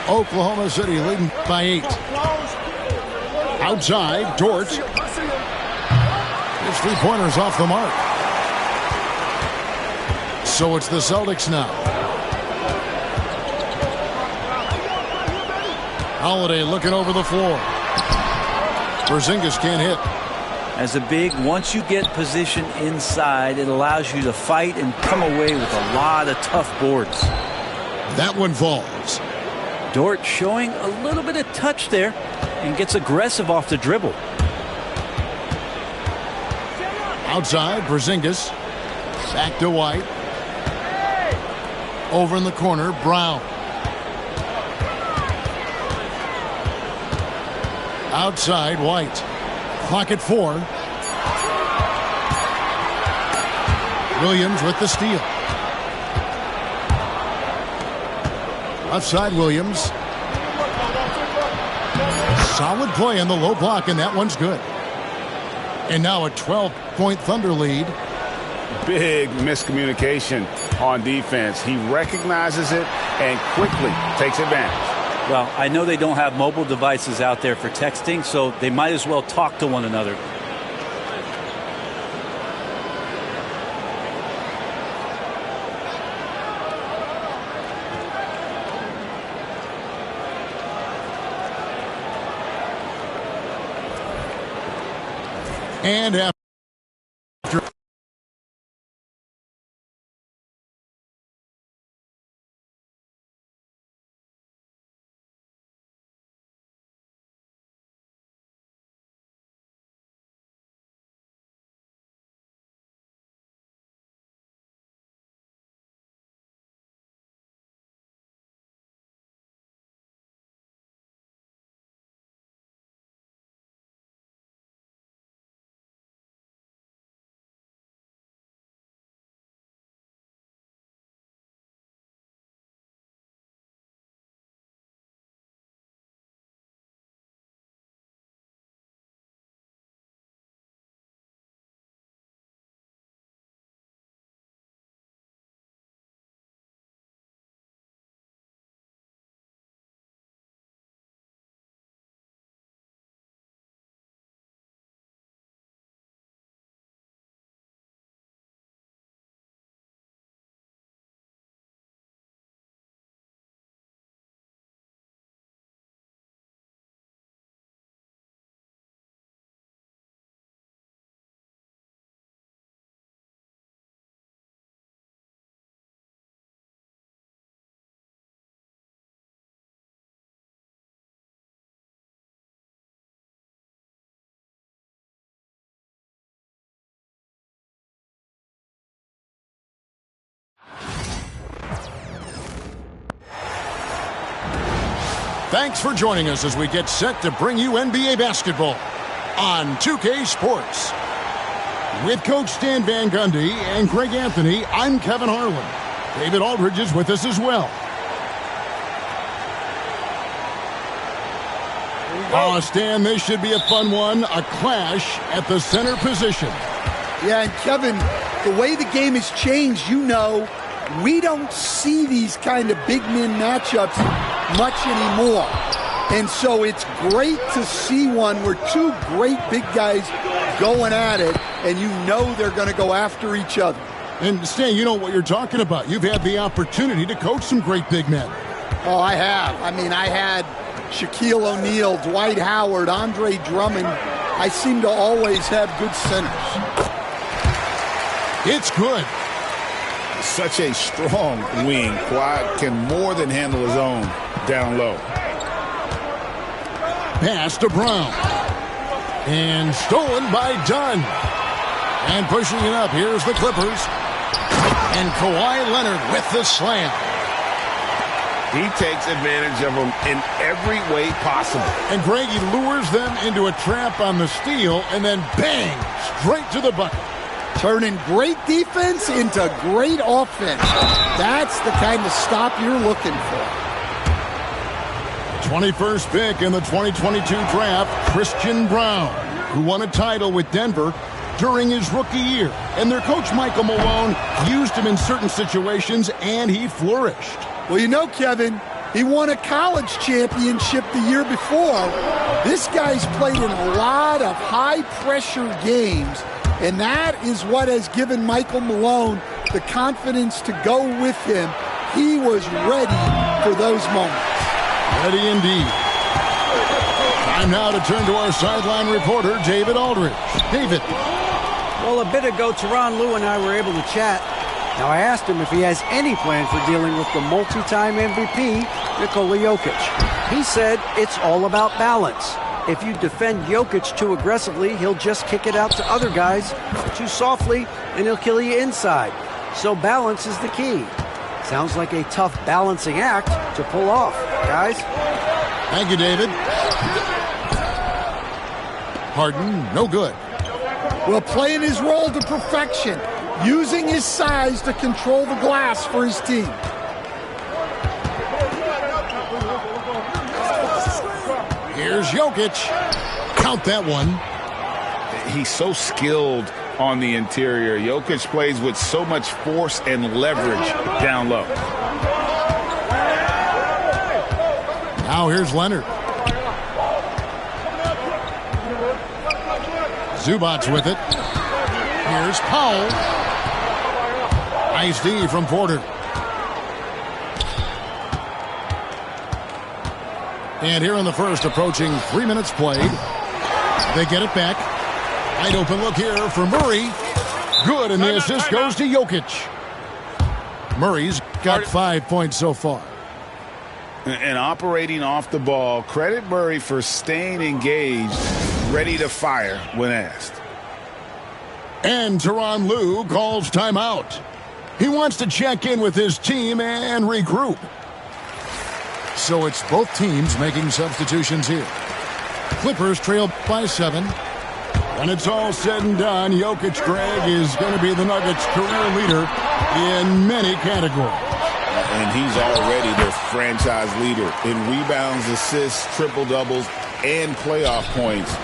Oklahoma City leading by 8. Outside, Dort. His three-pointer's off the mark. So it's the Celtics now. Holiday looking over the floor. Porzingis can't hit. As a big, once you get position inside, it allows you to fight and come away with a lot of tough boards. That one falls. Dort showing a little bit of touch there and gets aggressive off the dribble. Outside, Porzingis. Back to White. Over in the corner, Brown. Outside, White. Clock at 4. Williams with the steal. Left side, Williams. Solid play in the low block, and that one's good. And now a 12-point Thunder lead. Big miscommunication on defense. He recognizes it and quickly takes advantage. Well, I know they don't have mobile devices out there for texting, so they might as well talk to one another. And after Thanks for joining us as we get set to bring you NBA basketball on 2K Sports. With Coach Stan Van Gundy and Greg Anthony, I'm Kevin Harlan. David Aldridge is with us as well. Oh, Stan, this should be a fun one. A clash at the center position. Yeah, and Kevin, the way the game has changed, we don't see these kind of big men matchups much anymore. And so it's great to see one where two great big guys going at it, and they're going to go after each other. And Stan, you know what you're talking about. You've had the opportunity to coach some great big men. Oh, I have. I had Shaquille O'Neal, Dwight Howard, Andre Drummond. I seem to always have good centers. It's good. Such a strong wing. Kawhi can more than handle his own down low. Pass to Brown. And stolen by Dunn. And pushing it up, here's the Clippers. And Kawhi Leonard with the slam. He takes advantage of them in every way possible. And Greg, he lures them into a trap on the steal, and then bang, straight to the bucket. Turning great defense into great offense. That's the kind of stop you're looking for. 21st pick in the 2022 draft, Christian Brown, who won a title with Denver during his rookie year. And their coach, Michael Malone, used him in certain situations, and he flourished. Well, Kevin, he won a college championship the year before. This guy's played in a lot of high-pressure games, and that is what has given Michael Malone the confidence to go with him. He was ready for those moments. Ready indeed. Time now to turn to our sideline reporter, David Aldridge. David. Well, a bit ago, Tyronn Lue and I were able to chat. Now, I asked him if he has any plan for dealing with the multi-time MVP, Nikola Jokic. He said it's all about balance. If you defend Jokic too aggressively, he'll just kick it out to other guys too softly, and he'll kill you inside. So balance is the key. Sounds like a tough balancing act to pull off, guys. Thank you, David. Harden, no good. Well, playing his role to perfection, using his size to control the glass for his team. Here's Jokic. Count that one. He's so skilled on the interior. Jokic plays with so much force and leverage down low. Now here's Leonard. Zubac's with it. Here's Powell. Nice D from Porter. And here in the first, approaching 3 minutes played. They get it back. Wide open look here for Murray. Good, and the assist goes to Jokic. Murray's got 5 points so far. And operating off the ball, credit Murray for staying engaged, ready to fire when asked. And Tyronn Lue calls timeout. He wants to check in with his team and regroup. So it's both teams making substitutions here. Clippers trail by 7. When it's all said and done, Jokic, Greg, is going to be the Nuggets' career leader in many categories. And he's already their franchise leader in rebounds, assists, triple-doubles, and playoff points,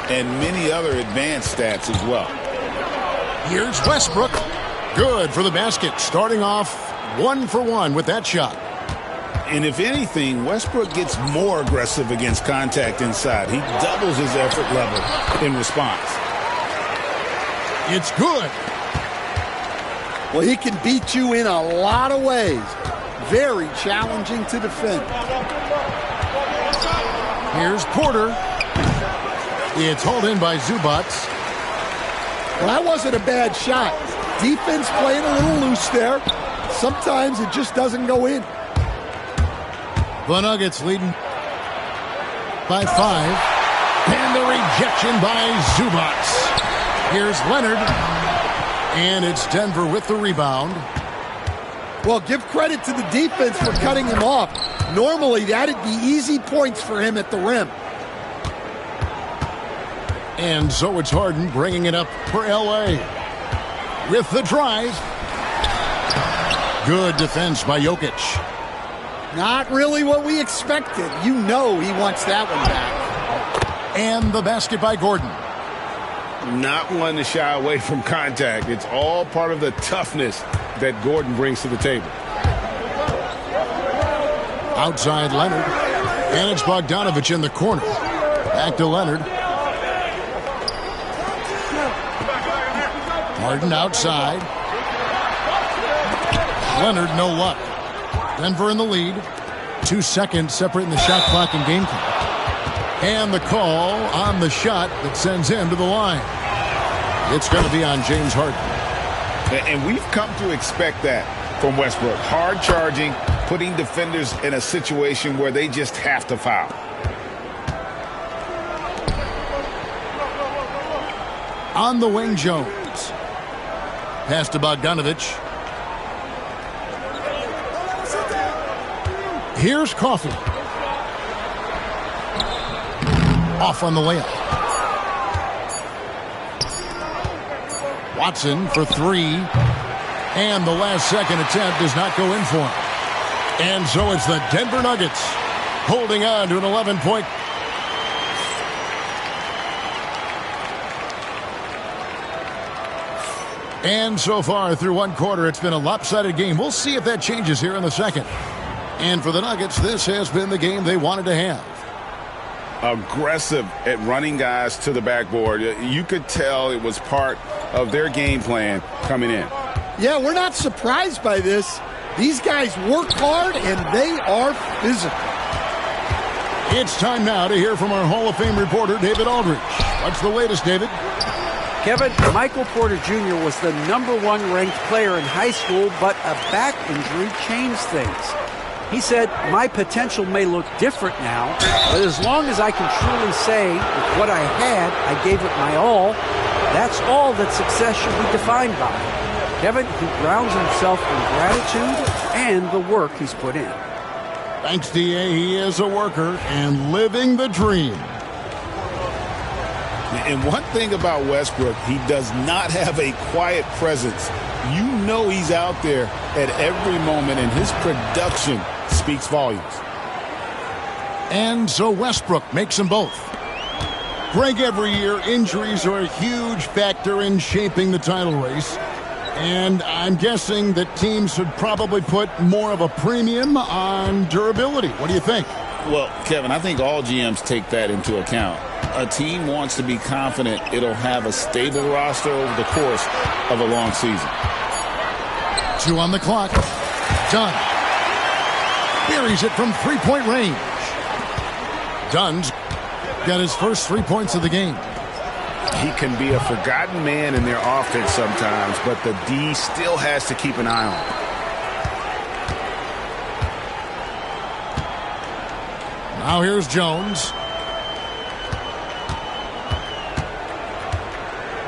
and many other advanced stats as well. Here's Westbrook. Good for the basket, starting off 1 for 1 with that shot. And if anything, Westbrook gets more aggressive against contact inside. He doubles his effort level in response. It's good. Well, he can beat you in a lot of ways. Very challenging to defend. Here's Porter. It's hauled in by Zubac. Well, that wasn't a bad shot. Defense playing a little loose there. Sometimes it just doesn't go in. The Nuggets leading by 5. And the rejection by Zubac. Here's Leonard. And it's Denver with the rebound. Well, give credit to the defense for cutting him off. Normally, that'd be easy points for him at the rim. And so it's Harden bringing it up for L.A. with the drive. Good defense by Jokic. Not really what we expected. You know he wants that one back. And the basket by Gordon. Not one to shy away from contact. It's all part of the toughness that Gordon brings to the table. Outside Leonard. And it's Bogdanovich in the corner. Back to Leonard. Harden outside. Leonard, no luck. Denver in the lead. 2 seconds separating the shot clock and game clock. And the call on the shot that sends him to the line. It's going to be on James Harden. And we've come to expect that from Westbrook. Hard charging, putting defenders in a situation where they just have to foul. On the wing, Jones. Pass to Bogdanovich. Here's Coffey. Off on the layup. Watson for 3. And the last second attempt does not go in for him. And so it's the Denver Nuggets holding on to an 11-point. And so far through one quarter, it's been a lopsided game. We'll see if that changes here in the second. And for the Nuggets, this has been the game they wanted to have. Aggressive at running guys to the backboard. You could tell it was part of their game plan coming in. Yeah, we're not surprised by this. These guys work hard and they are physical. It's time now to hear from our Hall of Fame reporter, David Aldridge. What's the latest, David? Kevin, Michael Porter Jr. was the #1 ranked player in high school, but a back injury changed things. He said, my potential may look different now, but as long as I can truly say with what I had, I gave it my all, that's all that success should be defined by. Kevin, he grounds himself in gratitude and the work he's put in. Thanks, D.A. He is a worker and living the dream. And one thing about Westbrook, he does not have a quiet presence. You know he's out there at every moment, and his production speaks volumes. And so Westbrook makes them both. Greg, every year, injuries are a huge factor in shaping the title race. And I'm guessing that teams should probably put more of a premium on durability. What do you think? Well, Kevin, I think all GMs take that into account. A team wants to be confident it'll have a stable roster over the course of a long season. 2 on the clock. Dunn buries it from three-point range. Dunn's got his first 3 points of the game. He can be a forgotten man in their offense sometimes, but the D still has to keep an eye on him. Now here's Jones.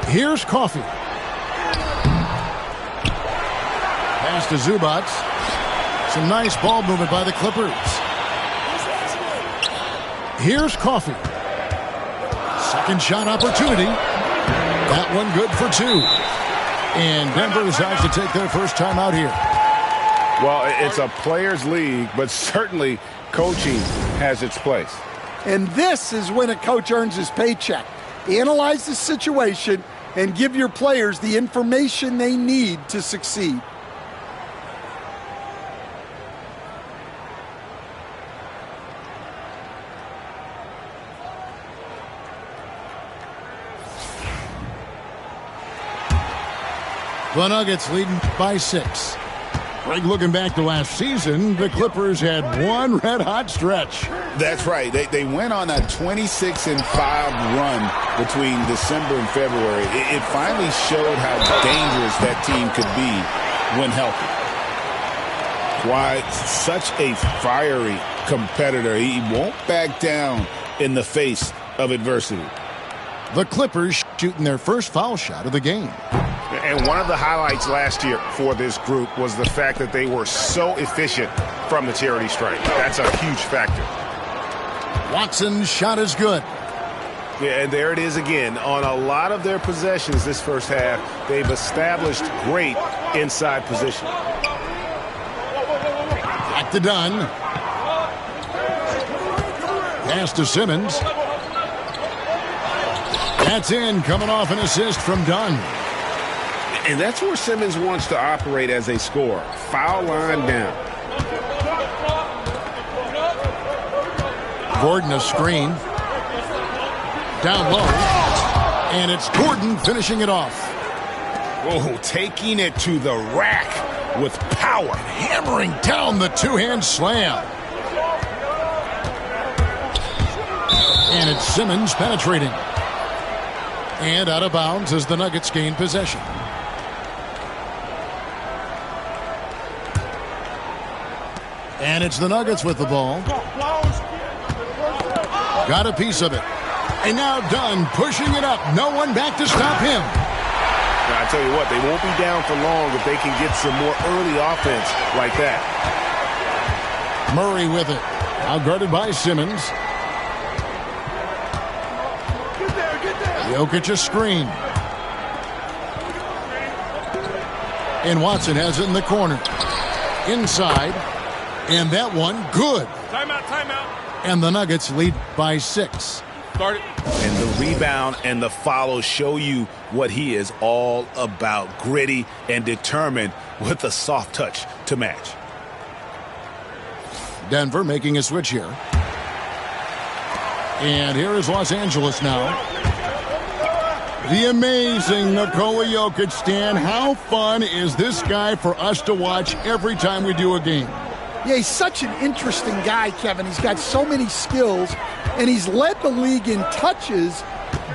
Here's Coffey. Pass to Zubac. Some nice ball movement by the Clippers. Here's Coffey. Second shot opportunity. That one good for 2. And Denver decides to take their first time out here. Well, it's a players' league, but certainly coaching has its place. And this is when a coach earns his paycheck. Analyze the situation and give your players the information they need to succeed. The Nuggets leading by 6. Greg, looking back to last season, the Clippers had one red-hot stretch. That's right. They went on a 26-5 run between December and February. It finally showed how dangerous that team could be when healthy. Why, such a fiery competitor. He won't back down in the face of adversity. The Clippers shooting their first foul shot of the game. And one of the highlights last year for this group was the fact that they were so efficient from the charity stripe. That's a huge factor. Watson's shot is good. Yeah, and there it is again. On a lot of their possessions this first half, they've established great inside position. Back to Dunn. Pass to Simmons. That's in, coming off an assist from Dunn. And that's where Simmons wants to operate as a scorer. Foul line down. Gordon a screen. Down low. And it's Gordon finishing it off. Oh, taking it to the rack with power. Hammering down the two-hand slam. And it's Simmons penetrating. And out of bounds as the Nuggets gain possession. And it's the Nuggets with the ball. Got a piece of it. And now Dunn pushing it up. No one back to stop him. Now, I tell you what, they won't be down for long if they can get some more early offense like that. Murray with it. Now guarded by Simmons. Jokic a screen. And Watson has it in the corner. Inside. And that one, good. Timeout. And the Nuggets lead by 6. Start it. And the rebound and the follow show you what he is all about. Gritty and determined with a soft touch to match. Denver making a switch here. And here is Los Angeles now. The amazing Nikola Jokic, Stan. How fun is this guy for us to watch every time we do a game? Yeah, he's such an interesting guy, Kevin. He's got so many skills, and he's led the league in touches,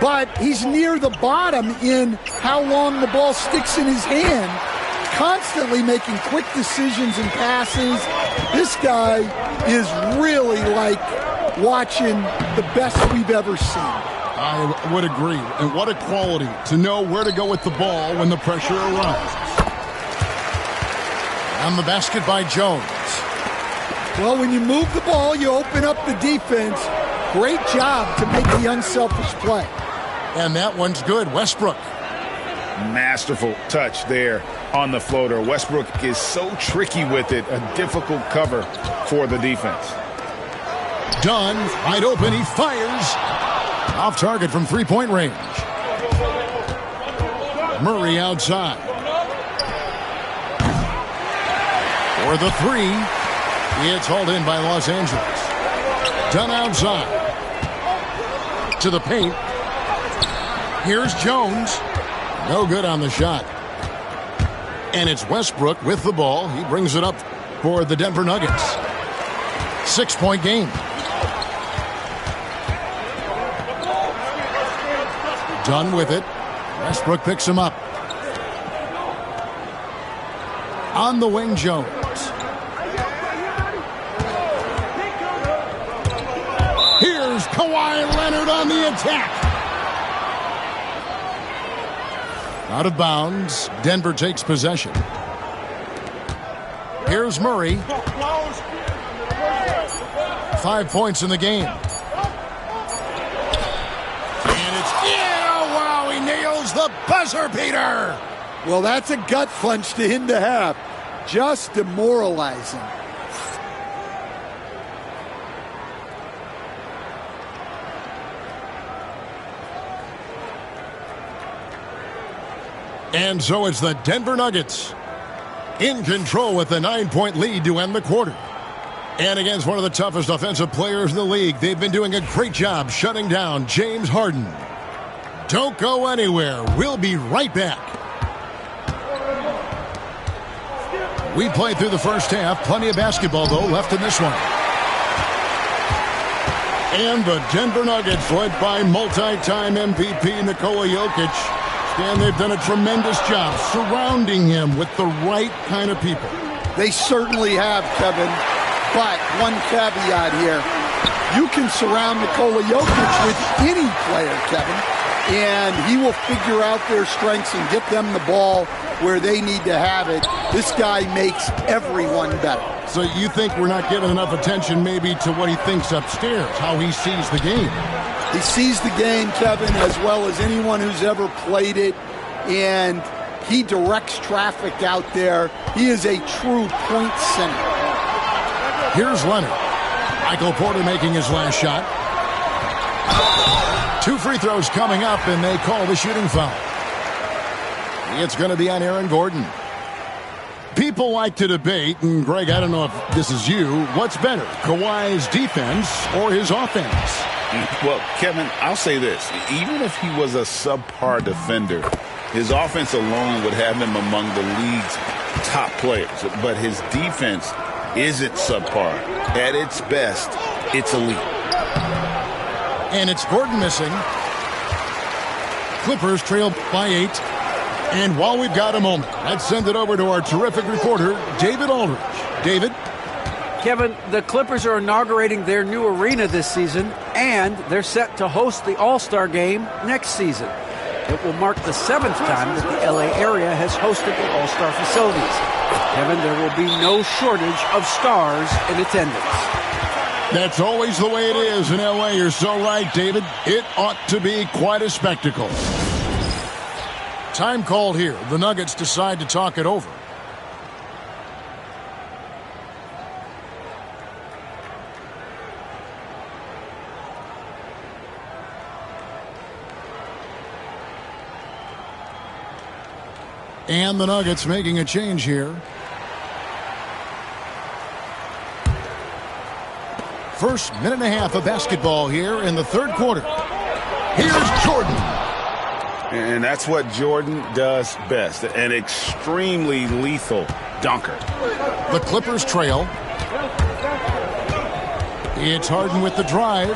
but he's near the bottom in how long the ball sticks in his hand, constantly making quick decisions and passes. This guy is really like watching the best we've ever seen. I would agree. And what a quality to know where to go with the ball when the pressure arises. On the basket by Jones. Well, when you move the ball, you open up the defense. Great job to make the unselfish play. And that one's good. Westbrook. Masterful touch there on the floater. Westbrook is so tricky with it. A difficult cover for the defense. Dunn, wide open. He fires. Off target from three-point range. Murray outside. For the three. It's hauled in by Los Angeles. Dunn outside. To the paint. Here's Jones. No good on the shot. And it's Westbrook with the ball. He brings it up for the Denver Nuggets. 6-point game. Dunn with it. Westbrook picks him up. On the wing, Jones. Here's Kawhi Leonard on the attack. Out of bounds. Denver takes possession. Here's Murray. 5 points in the game. And it's wow, he nails the buzzer beater. Well, that's a gut punch to end the half. Just demoralizing. And so it's the Denver Nuggets in control with the 9-point lead to end the quarter. And against one of the toughest offensive players in the league, they've been doing a great job shutting down James Harden. Don't go anywhere. We'll be right back. We played through the first half. Plenty of basketball, though, left in this one. And the Denver Nuggets, led by multi-time MVP Nikola Jokic. And they've done a tremendous job surrounding him with the right kind of people. They certainly have, Kevin. But one caveat here. You can surround Nikola Jokic with any player, Kevin. and he will figure out their strengths and get them the ball where they need to have it. This guy makes everyone better. So you think we're not giving enough attention maybe to what he thinks upstairs, how he sees the game? He sees the game, Kevin, as well as anyone who's ever played it, and he directs traffic out there. He is a true point center. Here's Leonard. Michael Porter making his last shot. 2 free throws coming up, and they call the shooting foul. It's going to be on Aaron Gordon. People like to debate, and Greg, I don't know if this is you, what's better, Kawhi's defense or his offense? Well, Kevin, I'll say this. Even if he was a subpar defender, his offense alone would have him among the league's top players. But his defense isn't subpar. At its best, it's elite. And it's Gordon missing. Clippers trail by 8. And while we've got a moment, let's send it over to our terrific reporter, David Aldridge. David? Kevin, the Clippers are inaugurating their new arena this season, and they're set to host the All-Star Game next season. It will mark the 7th time that the LA area has hosted the All-Star facilities. Kevin, there will be no shortage of stars in attendance. That's always the way it is in LA. You're so right, David. It ought to be quite a spectacle. Time called here. The Nuggets decide to talk it over. And the Nuggets making a change here. First minute and a half of basketball here in the third quarter. Here's Jordan. And that's what Jordan does best. An extremely lethal dunker. The Clippers trail. It's Harden with the drive.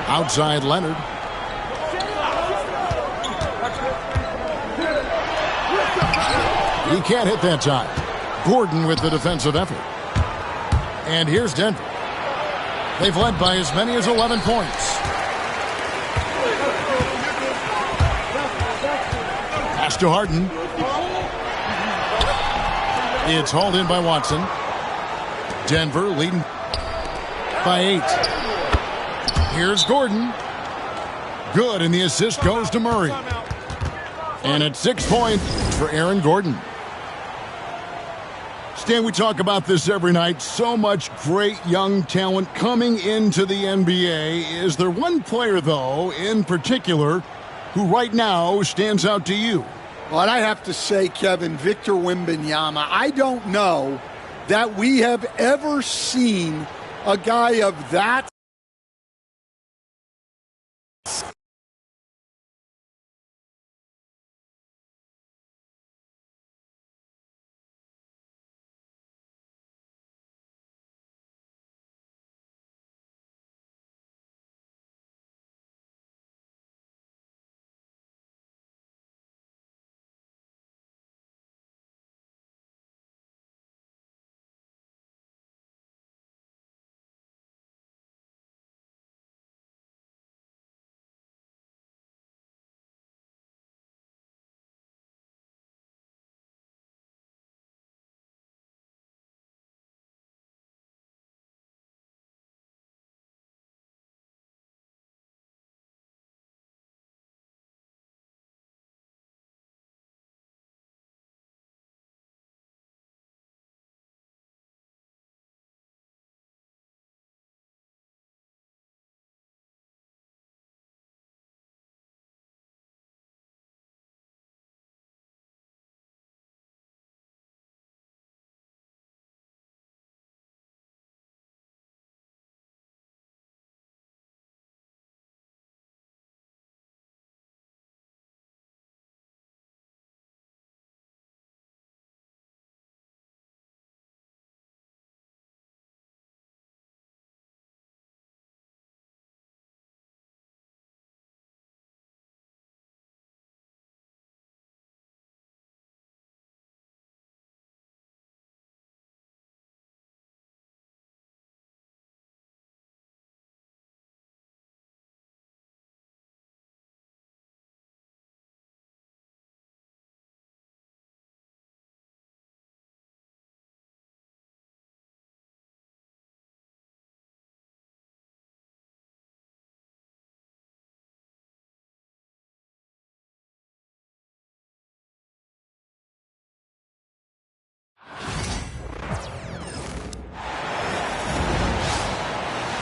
Outside Leonard. He can't hit that time. Gordon with the defensive effort. And here's Denver. They've led by as many as 11 points. Pass to Harden. It's hauled in by Watson. Denver leading by 8. Here's Gordon. Good, and the assist goes to Murray. And it's 6 points for Aaron Gordon. Stan, we talk about this every night. So much great young talent coming into the NBA. Is there one player, though, in particular, who right now stands out to you? Well, and I have to say, Kevin, Victor Wembanyama, I don't know that we have ever seen a guy of that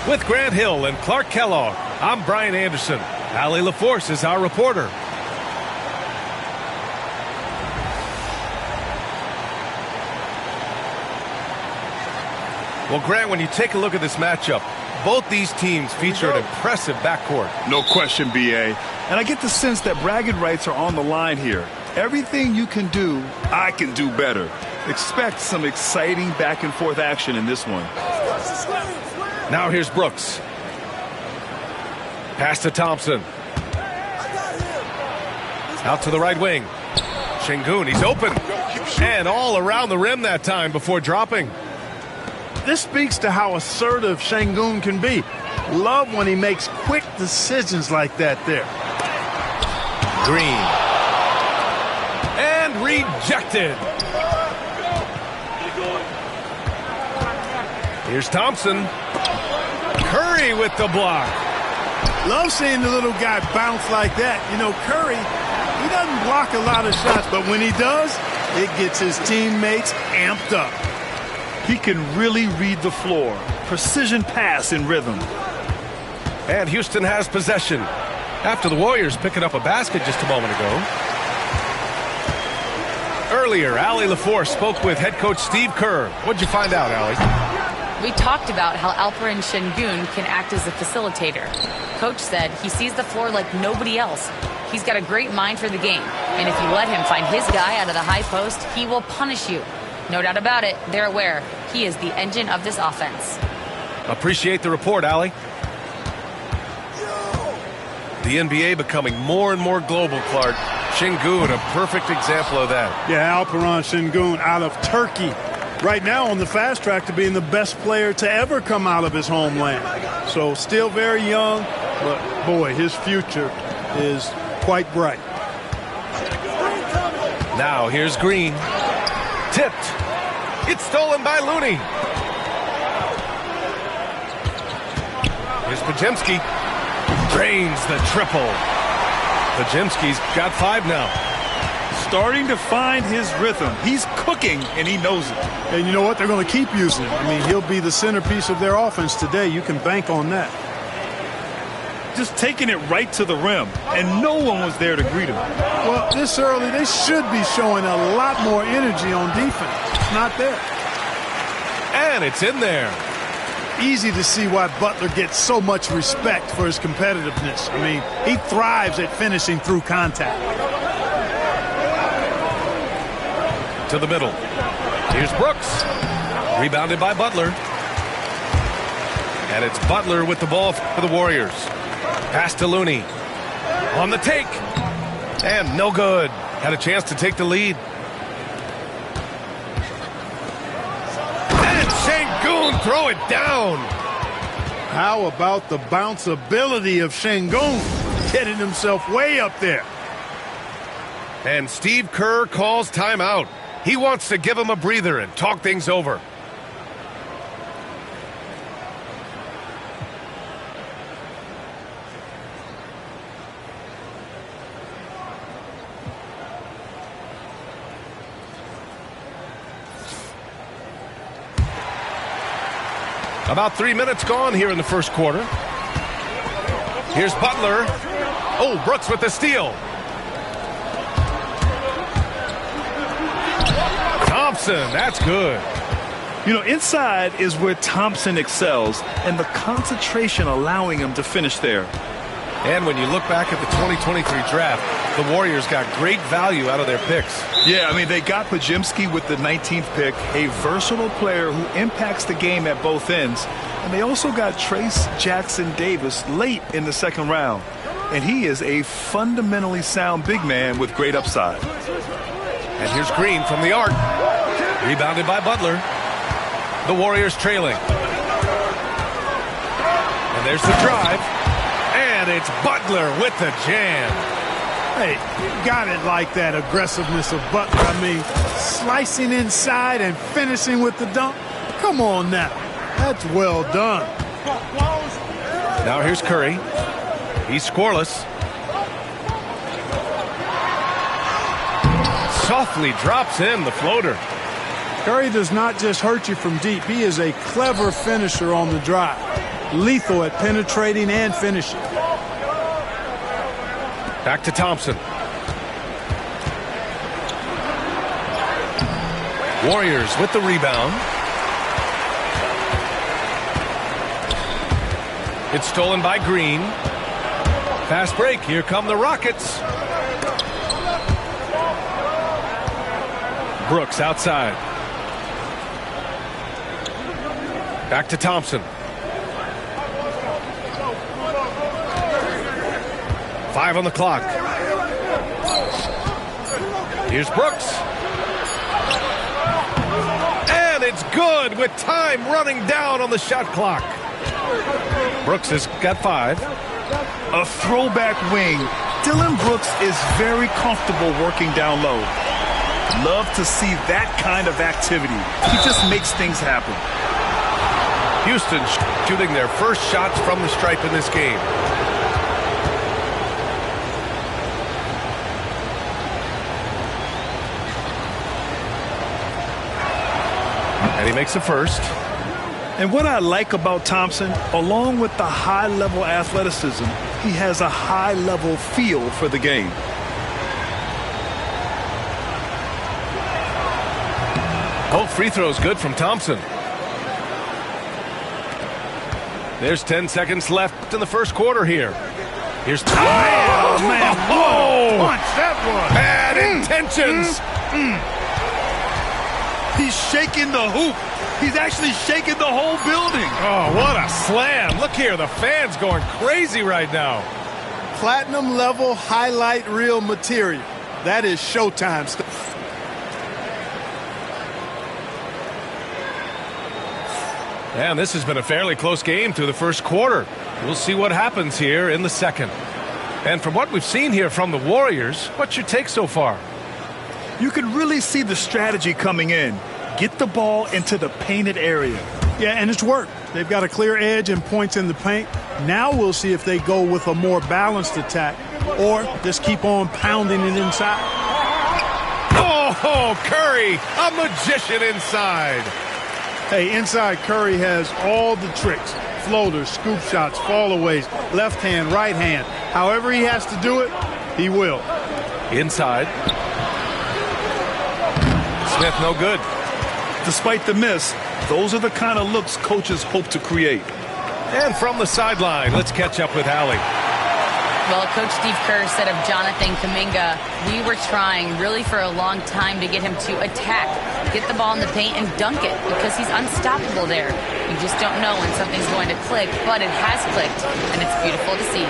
With Grant Hill and Clark Kellogg, I'm Brian Anderson. Allie LaForce is our reporter. Well, Grant, when you take a look at this matchup, both these teams feature an impressive backcourt. No question, B.A. And I get the sense that bragging rights are on the line here. Everything you can do, I can do better. Expect some exciting back-and-forth action in this one. Now here's Brooks. Pass to Thompson. Out to the right wing. Şengün, he's open. And all around the rim that time before dropping. This speaks to how assertive Şengün can be. Love when he makes quick decisions like that there. Green. And rejected. Here's Thompson. Curry with the block. Love seeing the little guy bounce like that. You know, Curry, he doesn't block a lot of shots, but when he does, it gets his teammates amped up. He can really read the floor. Precision pass in rhythm. And Houston has possession after the Warriors picking up a basket just a moment ago. Earlier, Allie LaForce spoke with head coach Steve Kerr. What'd you find out, Allie? We talked about how Alperen Şengün can act as a facilitator. Coach said he sees the floor like nobody else. He's got a great mind for the game. And if you let him find his guy out of the high post, he will punish you. No doubt about it, they're aware. He is the engine of this offense. Appreciate the report, Allie. The NBA becoming more and more global, Clark. Şengün, a perfect example of that. Yeah, Alperen Şengün out of Turkey. Right now on the fast track to being the best player to ever come out of his homeland. So still very young, but boy, his future is quite bright. Now here's Green. Tipped. It's stolen by Looney. Here's Podziemski. Drains the triple. Podziemski's got 5 now. Starting to find his rhythm. He's cooking, and he knows it. And you know what? They're going to keep using him. I mean, he'll be the centerpiece of their offense today. You can bank on that. Just taking it right to the rim, and no one was there to greet him. Well, this early, they should be showing a lot more energy on defense. It's not there. And it's in there. Easy to see why Butler gets so much respect for his competitiveness. I mean, he thrives at finishing through contact. To the middle. Here's Brooks. Rebounded by Butler. And it's Butler with the ball for the Warriors. Pass to Looney. On the take. And no good. Had a chance to take the lead. And Şengün throw it down. How about the bounceability of Şengün? Getting himself way up there. And Steve Kerr calls timeout. He wants to give him a breather and talk things over. About 3 minutes gone here in the first quarter. Here's Butler. Oh, Brooks with the steal. Thompson, that's good. You know, inside is where Thompson excels, and the concentration allowing him to finish there. And when you look back at the 2023 draft, the Warriors got great value out of their picks. Yeah, I mean, they got Podziemski with the 19th pick, a versatile player who impacts the game at both ends. And they also got Trace Jackson Davis late in the second round. And he is a fundamentally sound big man with great upside. And here's Green from the arc. Rebounded by Butler. The Warriors trailing. And there's the drive. And it's Butler with the jam. Hey, you got it like that aggressiveness of Butler. I mean, slicing inside and finishing with the dunk. Come on now. That's well done. Now here's Curry. He's scoreless. Softly drops in the floater. Curry does not just hurt you from deep. He is a clever finisher on the drive. lethal at penetrating and finishing. Back to Thompson. Warriors with the rebound. It's stolen by Green. Fast break. Here come the Rockets. Brooks outside. Back to Thompson. 5 on the clock. Here's Brooks. And it's good with time running down on the shot clock. Brooks has got 5. A throwback wing. Dylan Brooks is very comfortable working down low. Love to see that kind of activity. He just makes things happen. Houston shooting their first shots from the stripe in this game. And he makes the first. And what I like about Thompson, along with the high-level athleticism, he has a high-level feel for the game. Both free throws good from Thompson. There's 10 seconds left in the first quarter here. Here's Thompson. Oh, man. Whoa! Punch that one. Bad intentions. He's shaking the hoop. He's actually shaking the whole building. Oh, what a slam. Look here, the fans going crazy right now. Platinum level highlight reel material. That is Showtime stuff. And this has been a fairly close game through the first quarter. We'll see what happens here in the second. And from what we've seen here from the Warriors, what's your take so far? You can really see the strategy coming in. Get the ball into the painted area. Yeah, and it's worked. They've got a clear edge and points in the paint. Now we'll see if they go with a more balanced attack or just keep on pounding it inside. Oh, Curry, a magician inside. Hey, inside Curry has all the tricks. Floaters, scoop shots, fallaways, left hand, right hand. However he has to do it, he will. Inside. Smith, no good. Despite the miss, those are the kind of looks coaches hope to create. And from the sideline, let's catch up with Allie. Well, Coach Steve Kerr said of Jonathan Kuminga, we were trying really for a long time to get him to attack, get the ball in the paint and dunk it because he's unstoppable there. You just don't know when something's going to click, but it has clicked, and it's beautiful to see.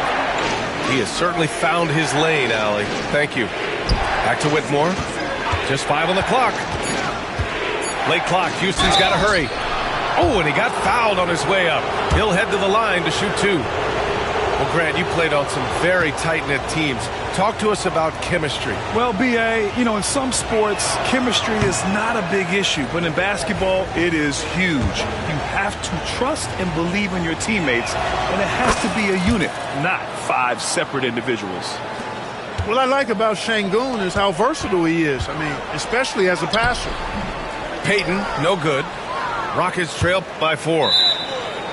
He has certainly found his lane, Allie. Thank you. Back to Whitmore. Just 5 on the clock. Late clock. Houston's got to hurry. Oh, and he got fouled on his way up. He'll head to the line to shoot 2. Well, Grant, you played on some very tight-knit teams. Talk to us about chemistry. Well, B.A., you know, in some sports, chemistry is not a big issue. But in basketball, it is huge. You have to trust and believe in your teammates, and it has to be a unit, not 5 separate individuals. What I like about Şengün is how versatile he is. I mean, especially as a passer. Payton, no good. Rockets trail by 4.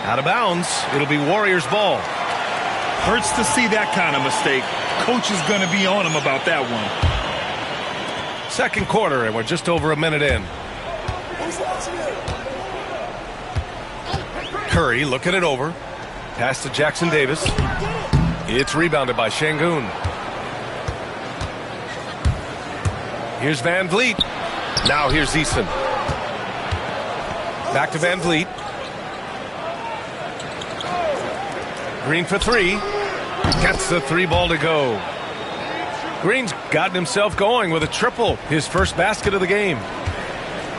Out of bounds. It'll be Warriors ball. Hurts to see that kind of mistake. Coach is going to be on him about that one. Second quarter, and we're just over a minute in. Curry looking it over. Pass to Jackson Davis. It's rebounded by Şengün. Here's Van Vliet. Now here's Eason. Back to Van Vliet. Green for 3. Gets the 3 ball to go. Green's gotten himself going with a triple. His first basket of the game.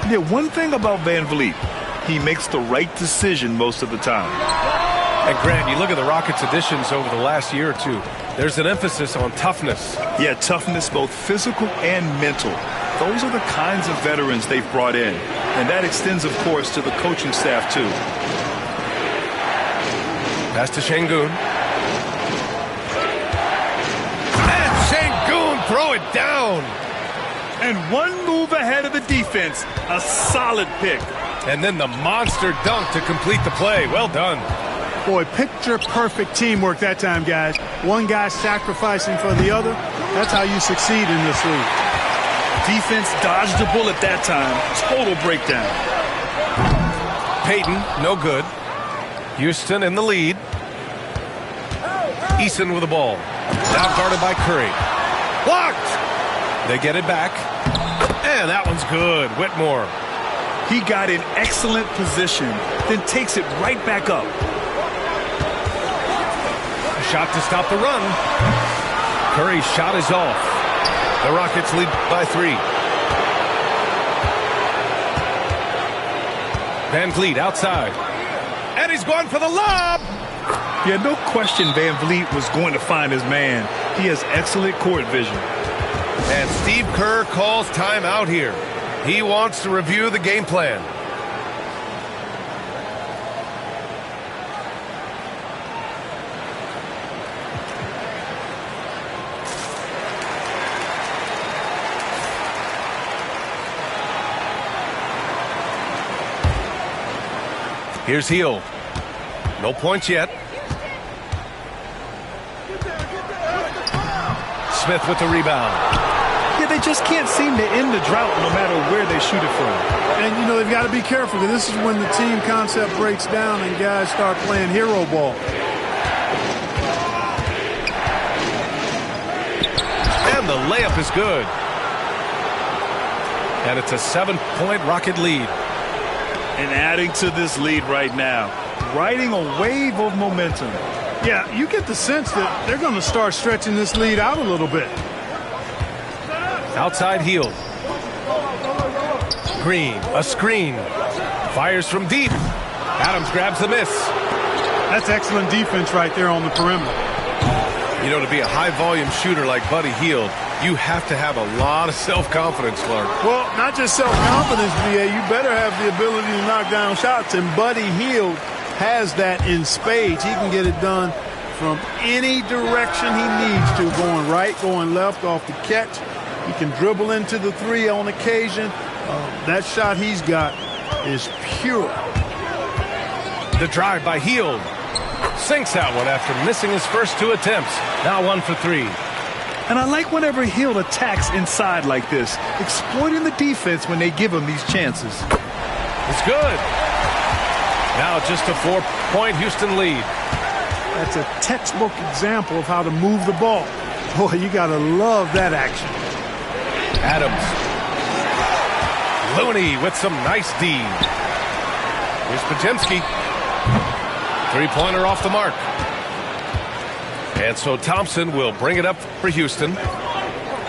Yeah, one thing about Van Vliet, he makes the right decision most of the time. And Grant, you look at the Rockets' additions over the last year or two. There's an emphasis on toughness. Yeah, toughness, both physical and mental. Those are the kinds of veterans they've brought in. And that extends, of course, to the coaching staff, too. Pass to Şengün. And Şengün throw it down. And one move ahead of the defense. A solid pick. And then the monster dunk to complete the play. Well done. Boy, picture-perfect teamwork that time, guys. One guy sacrificing for the other. That's how you succeed in this league. Defense dodged the bullet that time. Total breakdown. Peyton, no good. Houston in the lead. Eason with the ball. Now guarded by Curry. Blocked! They get it back. And that one's good. Whitmore. He got in excellent position, then takes it right back up. A shot to stop the run. Curry's shot is off. The Rockets lead by 3. Van Vliet outside. And he's going for the lob. Yeah, no question Van Vliet was going to find his man. He has excellent court vision. And Steve Kerr calls timeout here. He wants to review the game plan. Here's Hield. No points yet. Smith with the rebound. Yeah, they just can't seem to end the drought no matter where they shoot it from. And, you know, they've got to be careful because this is when the team concept breaks down and guys start playing hero ball. And the layup is good. And it's a 7-point Rocket lead. And adding to this lead right now, riding a wave of momentum. Yeah, you get the sense that they're going to start stretching this lead out a little bit. Outside Hield. Green, a screen. Fires from deep. Adams grabs the miss. That's excellent defense right there on the perimeter. You know, to be a high-volume shooter like Buddy Hield, you have to have a lot of self-confidence, Clark. Well, not just self-confidence, BA. You better have the ability to knock down shots, and Buddy Hield has that in spades. He can get it done from any direction he needs to, going right, going left, off the catch. He can dribble into the 3 on occasion. That shot he's got is pure. The drive by Hield. Sinks that one after missing his first 2 attempts. Now 1 for 3. And I like whenever Hield attacks inside like this, exploiting the defense when they give him these chances. It's good. Now just a 4-point Houston lead. That's a textbook example of how to move the ball. Boy, you got to love that action. Adams. Looney with some nice D. Here's Podziemski. 3-pointer off the mark. And so Thompson will bring it up for Houston.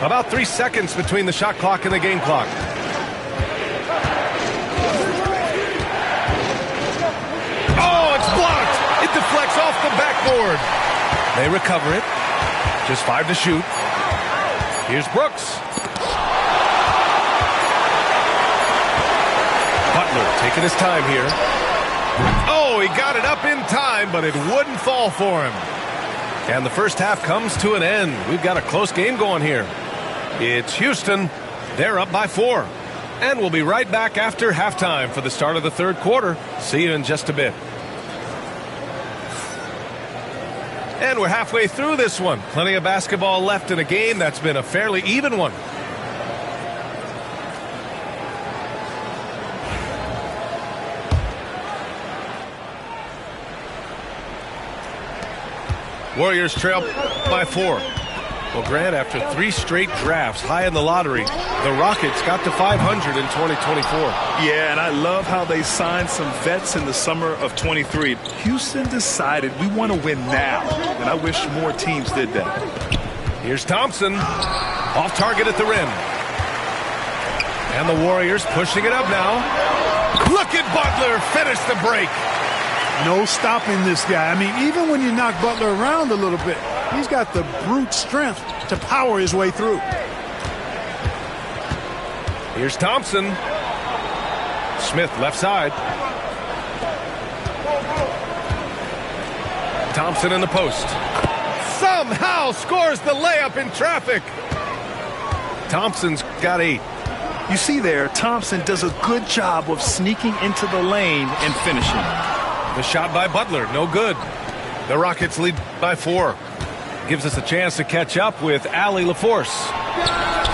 About 3 seconds between the shot clock and the game clock. Oh, it's blocked. It deflects off the backboard. They recover it. Just 5 to shoot. Here's Brooks. Butler taking his time here. Oh, he got it up in time, but it wouldn't fall for him. And the first half comes to an end. We've got a close game going here. It's Houston. They're up by 4. And we'll be right back after halftime for the start of the third quarter. See you in just a bit. And we're halfway through this one. Plenty of basketball left in a game that's been a fairly even one. Warriors trail by 4. Well, Grant, after 3 straight drafts high in the lottery, the Rockets got to 500 in 2024. Yeah, and I love how they signed some vets in the summer of 23. Houston decided we want to win now, and I wish more teams did that. Here's Thompson. Off target at the rim. And the Warriors pushing it up now. Look at Butler finish the break. No stopping this guy. I mean, even when you knock Butler around a little bit, he's got the brute strength to power his way through. Here's Thompson. Smith left side. Thompson in the post. Somehow scores the layup in traffic. Thompson's got 8. You see there, Thompson does a good job of sneaking into the lane and finishing. The shot by Butler, no good. The Rockets lead by 4. Gives us a chance to catch up with Allie LaForce.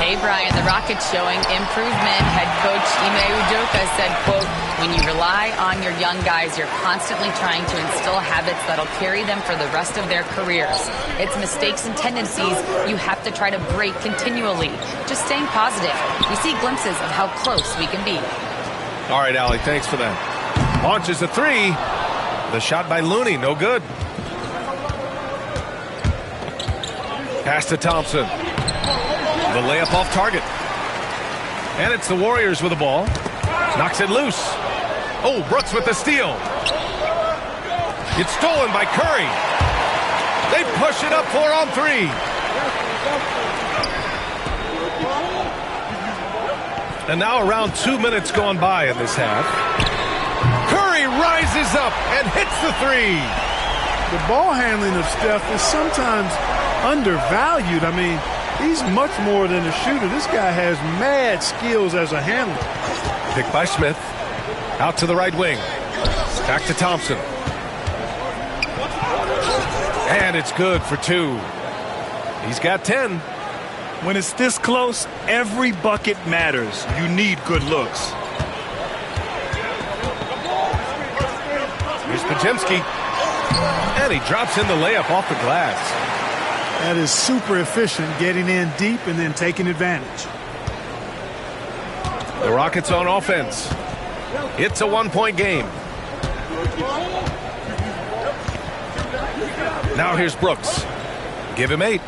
Hey, Brian, the Rockets showing improvement. Head coach Ime Udoka said, quote, when you rely on your young guys, you're constantly trying to instill habits that'll carry them for the rest of their careers. It's mistakes and tendencies you have to try to break continually. Just staying positive. We see glimpses of how close we can be. All right, Allie, thanks for that. Launches a 3. The shot by Looney, no good. Pass to Thompson. The layup off target. And it's the Warriors with the ball. Knocks it loose. Oh, Brooks with the steal. It's stolen by Curry. They push it up 4 on 3. And now around 2 minutes gone by in this half. Curry rises up and hits the 3. The ball handling of Steph is sometimes undervalued. I mean, he's much more than a shooter. This guy has mad skills as a handler. Picked by Smith. Out to the right wing. Back to Thompson. And it's good for 2. He's got 10. When it's this close, every bucket matters. You need good looks. Here's Podziemski. And he drops in the layup off the glass. That is super efficient, getting in deep and then taking advantage. The Rockets on offense. It's a 1-point game. Now here's Brooks. Give him 8.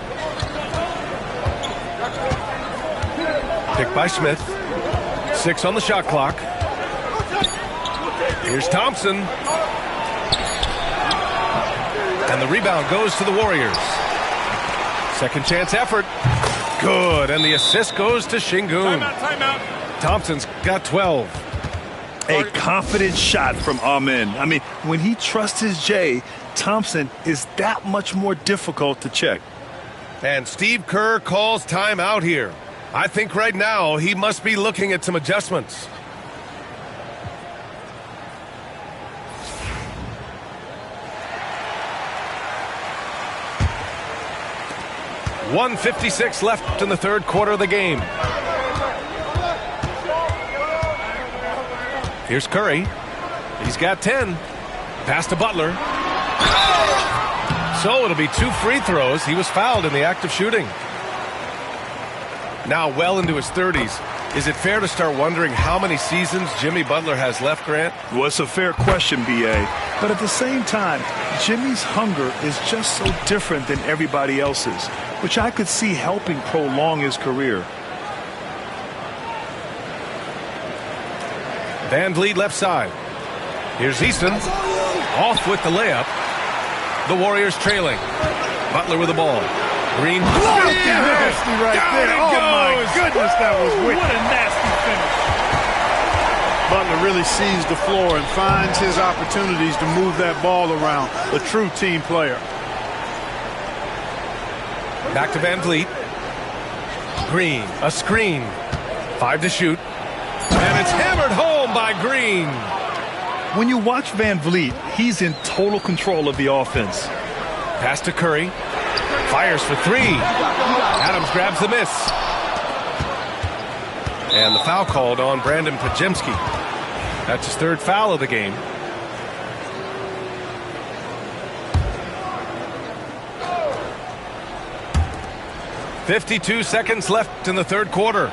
Picked by Smith. 6 on the shot clock. Here's Thompson. And the rebound goes to the Warriors. Second chance effort. Good. And the assist goes to Şengün. Timeout. Thompson's got 12. A confident shot from Amen. I mean, when he trusts his J, Thompson is that much more difficult to check. And Steve Kerr calls timeout here. I think right now he must be looking at some adjustments. .156 left in the third quarter of the game. Here's Curry. He's got 10. Pass to Butler. So it'll be 2 free throws. He was fouled in the act of shooting. Now well into his 30s. Is it fair to start wondering how many seasons Jimmy Butler has left, Grant? Well, it's a fair question, B.A. But at the same time, Jimmy's hunger is just so different than everybody else's, which I could see helping prolong his career. Van Vliet left side. Here's Easton. Off with the layup. The Warriors trailing. Butler with the ball. Green. Nasty right there. Oh, my goodness, that was wicked. What a nasty finish. Butler really sees the floor and finds his opportunities to move that ball around. A true team player. Back to Van Vliet. Green. A screen. 5 to shoot. And it's hammered home by Green. When you watch Van Vliet, he's in total control of the offense. Pass to Curry. Fires for 3. Adams grabs the miss. And the foul called on Brandon Podziemski. That's his 3rd foul of the game. .52 seconds left in the third quarter.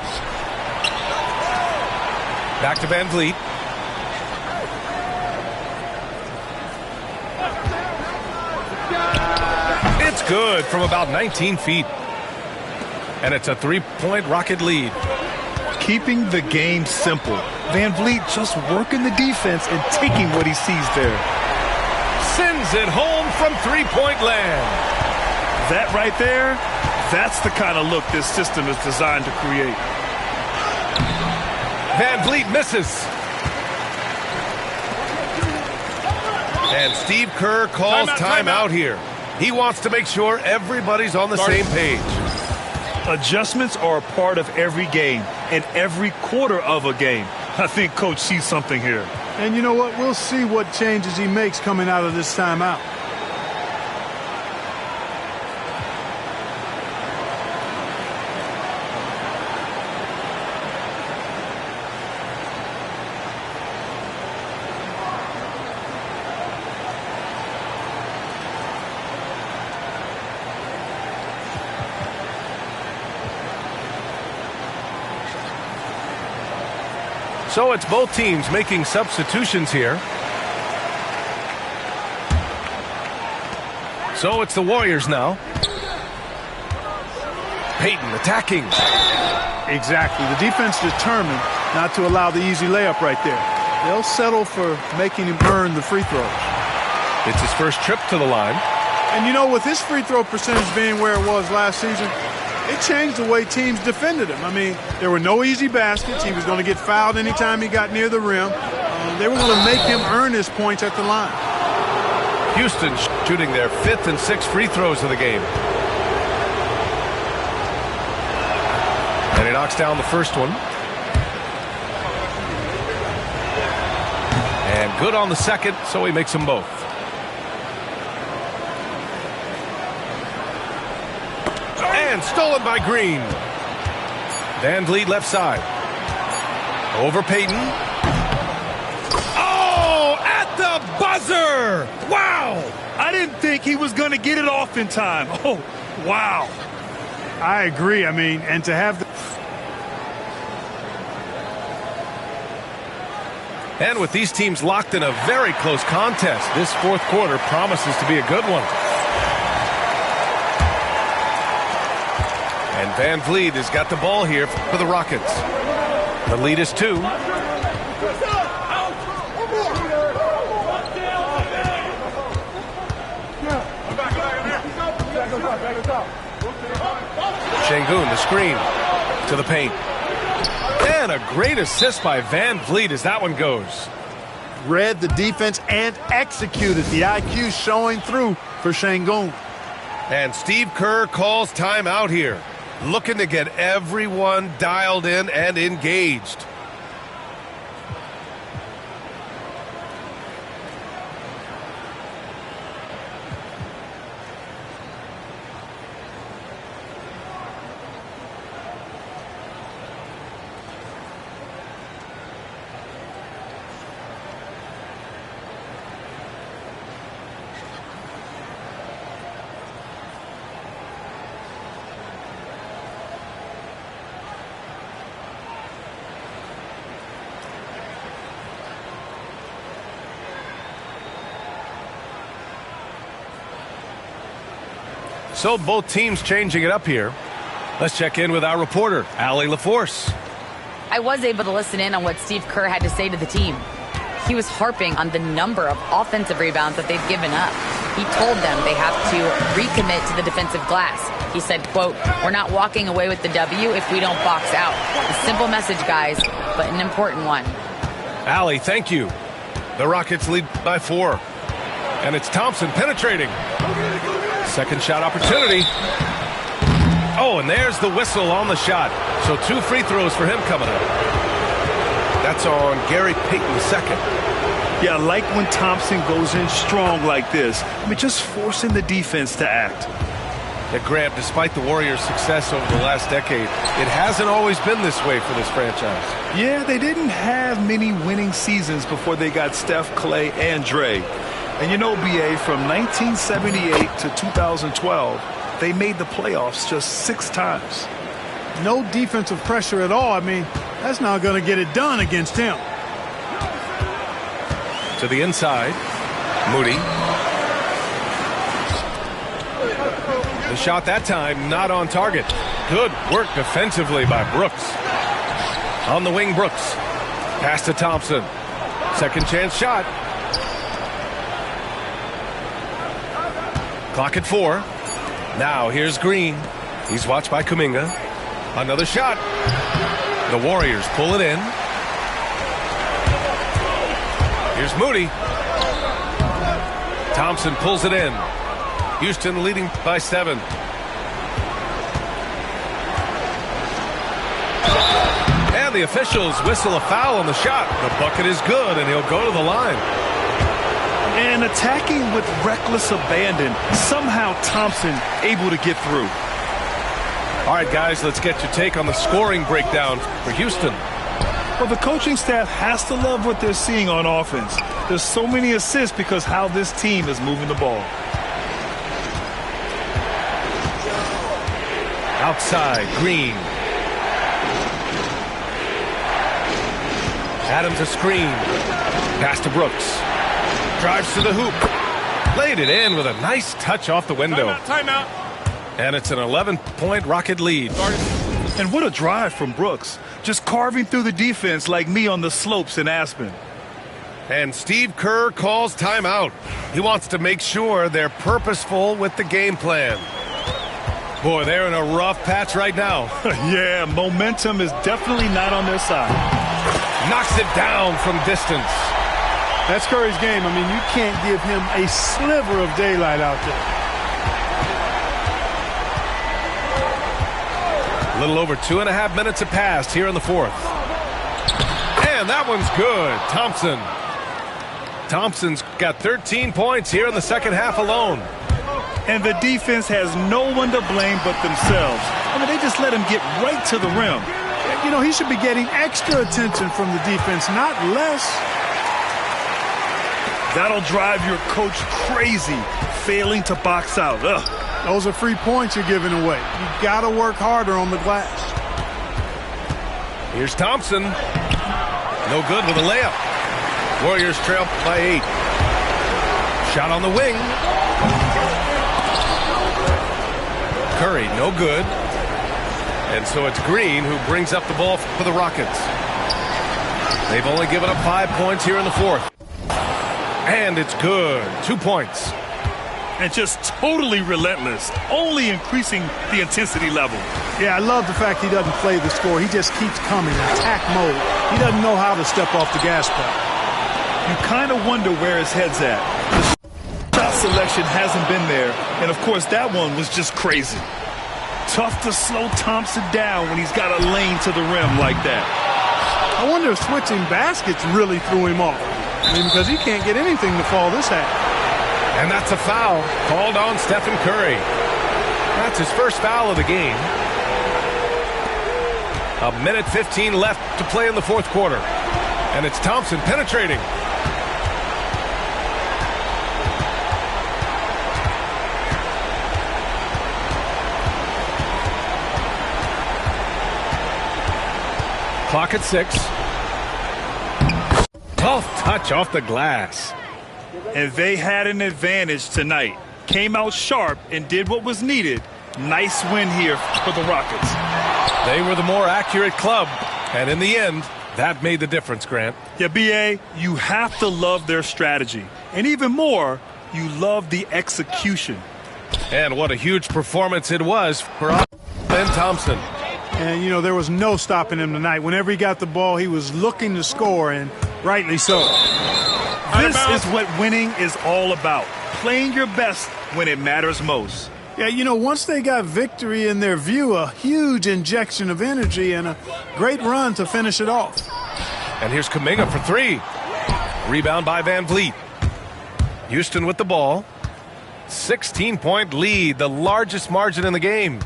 Back to Van Vliet. It's good from about 19 feet. And it's a 3-point Rocket lead. Keeping the game simple. Van Vliet just working the defense and taking what he sees there. Sends it home from 3-point land. That right there, that's the kind of look this system is designed to create. Van Vliet misses. And Steve Kerr calls timeout here. He wants to make sure everybody's on the same page. Adjustments are a part of every game and every quarter of a game. I think Coach sees something here. And you know what? We'll see what changes he makes coming out of this timeout. So it's both teams making substitutions here. So it's the Warriors now. Payton attacking. Exactly. The defense determined not to allow the easy layup right there. They'll settle for making him earn the free throws. It's his first trip to the line. And you know, with his free throw percentage being where it was last season, it changed the way teams defended him. I mean, there were no easy baskets. He was going to get fouled anytime he got near the rim. They were going to make him earn his points at the line. Houston shooting their 5th and 6th free throws of the game. And he knocks down the first one. And good on the second, so he makes them both. And stolen by Green. Van Vliet left side. Over Payton. Oh, at the buzzer! Wow! I didn't think he was going to get it off in time. Oh, wow. I agree. I mean, and to have the... And with these teams locked in a very close contest, this fourth quarter promises to be a good one. And Van Vliet has got the ball here for the Rockets. The lead is 2. Şengün, the screen to the paint. And a great assist by Van Vliet as that one goes. Read the defense and executed. The IQ showing through for Şengün. And Steve Kerr calls timeout here, looking to get everyone dialed in and engaged. So both teams changing it up here. Let's check in with our reporter, Allie LaForce. I was able to listen in on what Steve Kerr had to say to the team. He was harping on the number of offensive rebounds that they've given up. He told them they have to recommit to the defensive glass. He said, quote, "We're not walking away with the W if we don't box out." A simple message, guys, but an important one. Allie, thank you. The Rockets lead by 4. And it's Thompson penetrating. Second shot opportunity. Oh, and there's the whistle on the shot. So 2 free throws for him coming up. That's on Gary Payton second. Yeah, I like when Thompson goes in strong like this. I mean, just forcing the defense to act. Yeah, Grant, despite the Warriors' success over the last decade, it hasn't always been this way for this franchise. Yeah, they didn't have many winning seasons before they got Steph, Clay, and Dre. And you know, BA, from 1978 to 2012, they made the playoffs just 6 times. No defensive pressure at all. I mean, that's not going to get it done against him. To the inside, Moody. The shot that time not on target. Good work defensively by Brooks. On the wing, Brooks. Pass to Thompson. Second chance shot. Clock at 4. Now here's Green. He's watched by Kuminga. Another shot. The Warriors pull it in. Here's Moody. Thompson pulls it in. Houston leading by 7. And And the officials whistle a foul on the shot. The bucket is good, and he'll go to the line. And attacking with reckless abandon, somehow Thompson able to get through. All right, guys, let's get your take on the scoring breakdown for Houston. Well, the coaching staff has to love what they're seeing on offense. There's so many assists because how this team is moving the ball. Outside, Green. Adams a screen. Pass to Brooks. Drives to the hoop. Laid it in with a nice touch off the window. Timeout. And it's an 11-point Rocket lead. And what a drive from Brooks. Just carving through the defense like me on the slopes in Aspen. And Steve Kerr calls timeout. He wants to make sure they're purposeful with the game plan. Boy, they're in a rough patch right now. Yeah, momentum is definitely not on their side. Knocks it down from distance. That's Curry's game. I mean, you can't give him a sliver of daylight out there. A little over 2.5 minutes have passed here in the fourth. And that one's good. Thompson's got 13 points here in the second half alone. And the defense has no one to blame but themselves. I mean, they just let him get right to the rim. You know, he should be getting extra attention from the defense, not less. That'll drive your coach crazy, failing to box out. Ugh. Those are free points you're giving away. You got to work harder on the glass. Here's Thompson. No good with a layup. Warriors trail by 8. Shot on the wing. Curry, no good. And so it's Green who brings up the ball for the Rockets. They've only given up 5 points here in the fourth. And it's good. 2 points. And just totally relentless, only increasing the intensity level. Yeah, I love the fact he doesn't play the score. He just keeps coming, attack mode. He doesn't know how to step off the gas pedal. You kind of wonder where his head's at. The shot selection hasn't been there, and of course that one was just crazy. Tough to slow Thompson down when he's got a lane to the rim like that. I wonder if switching baskets really threw him off. I mean, because he can't get anything to fall this half. And that's a foul called on Stephen Curry. That's his first foul of the game. 1:15 left to play in the fourth quarter. And it's Thompson penetrating. Clock at 6. Tough touch off the glass. And they had an advantage tonight. Came out sharp and did what was needed. Nice win here for the Rockets. They were the more accurate club. And in the end, that made the difference, Grant. Yeah, B.A., you have to love their strategy. And even more, you love the execution. And what a huge performance it was for Ben Thompson. And, you know, there was no stopping him tonight. Whenever he got the ball, he was looking to score, and rightly so. This is what winning is all about. Playing your best when it matters most. Yeah, you know, once they got victory in their view, a huge injection of energy and a great run to finish it off. And here's Kuminga for 3. Rebound by Van Vliet. Houston with the ball. 16-point lead, the largest margin in the game.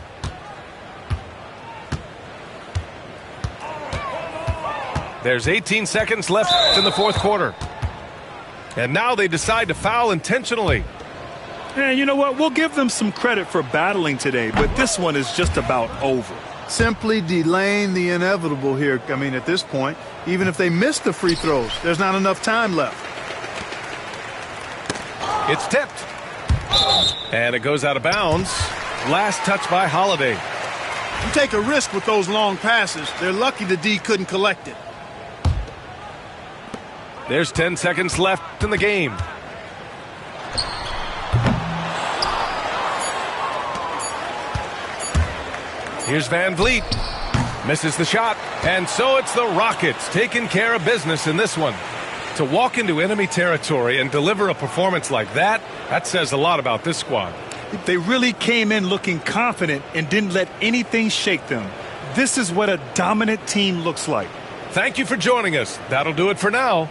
There's 18 seconds left in the fourth quarter. And now they decide to foul intentionally. And you know what? We'll give them some credit for battling today, but this one is just about over. Simply delaying the inevitable here. I mean, at this point, even if they miss the free throws, there's not enough time left. It's tipped. And it goes out of bounds. Last touch by Holiday. You take a risk with those long passes. They're lucky the D couldn't collect it. There's 10 seconds left in the game. Here's Van Vliet. Misses the shot. And so it's the Rockets taking care of business in this one. To walk into enemy territory and deliver a performance like that, that says a lot about this squad. They really came in looking confident and didn't let anything shake them. This is what a dominant team looks like. Thank you for joining us. That'll do it for now.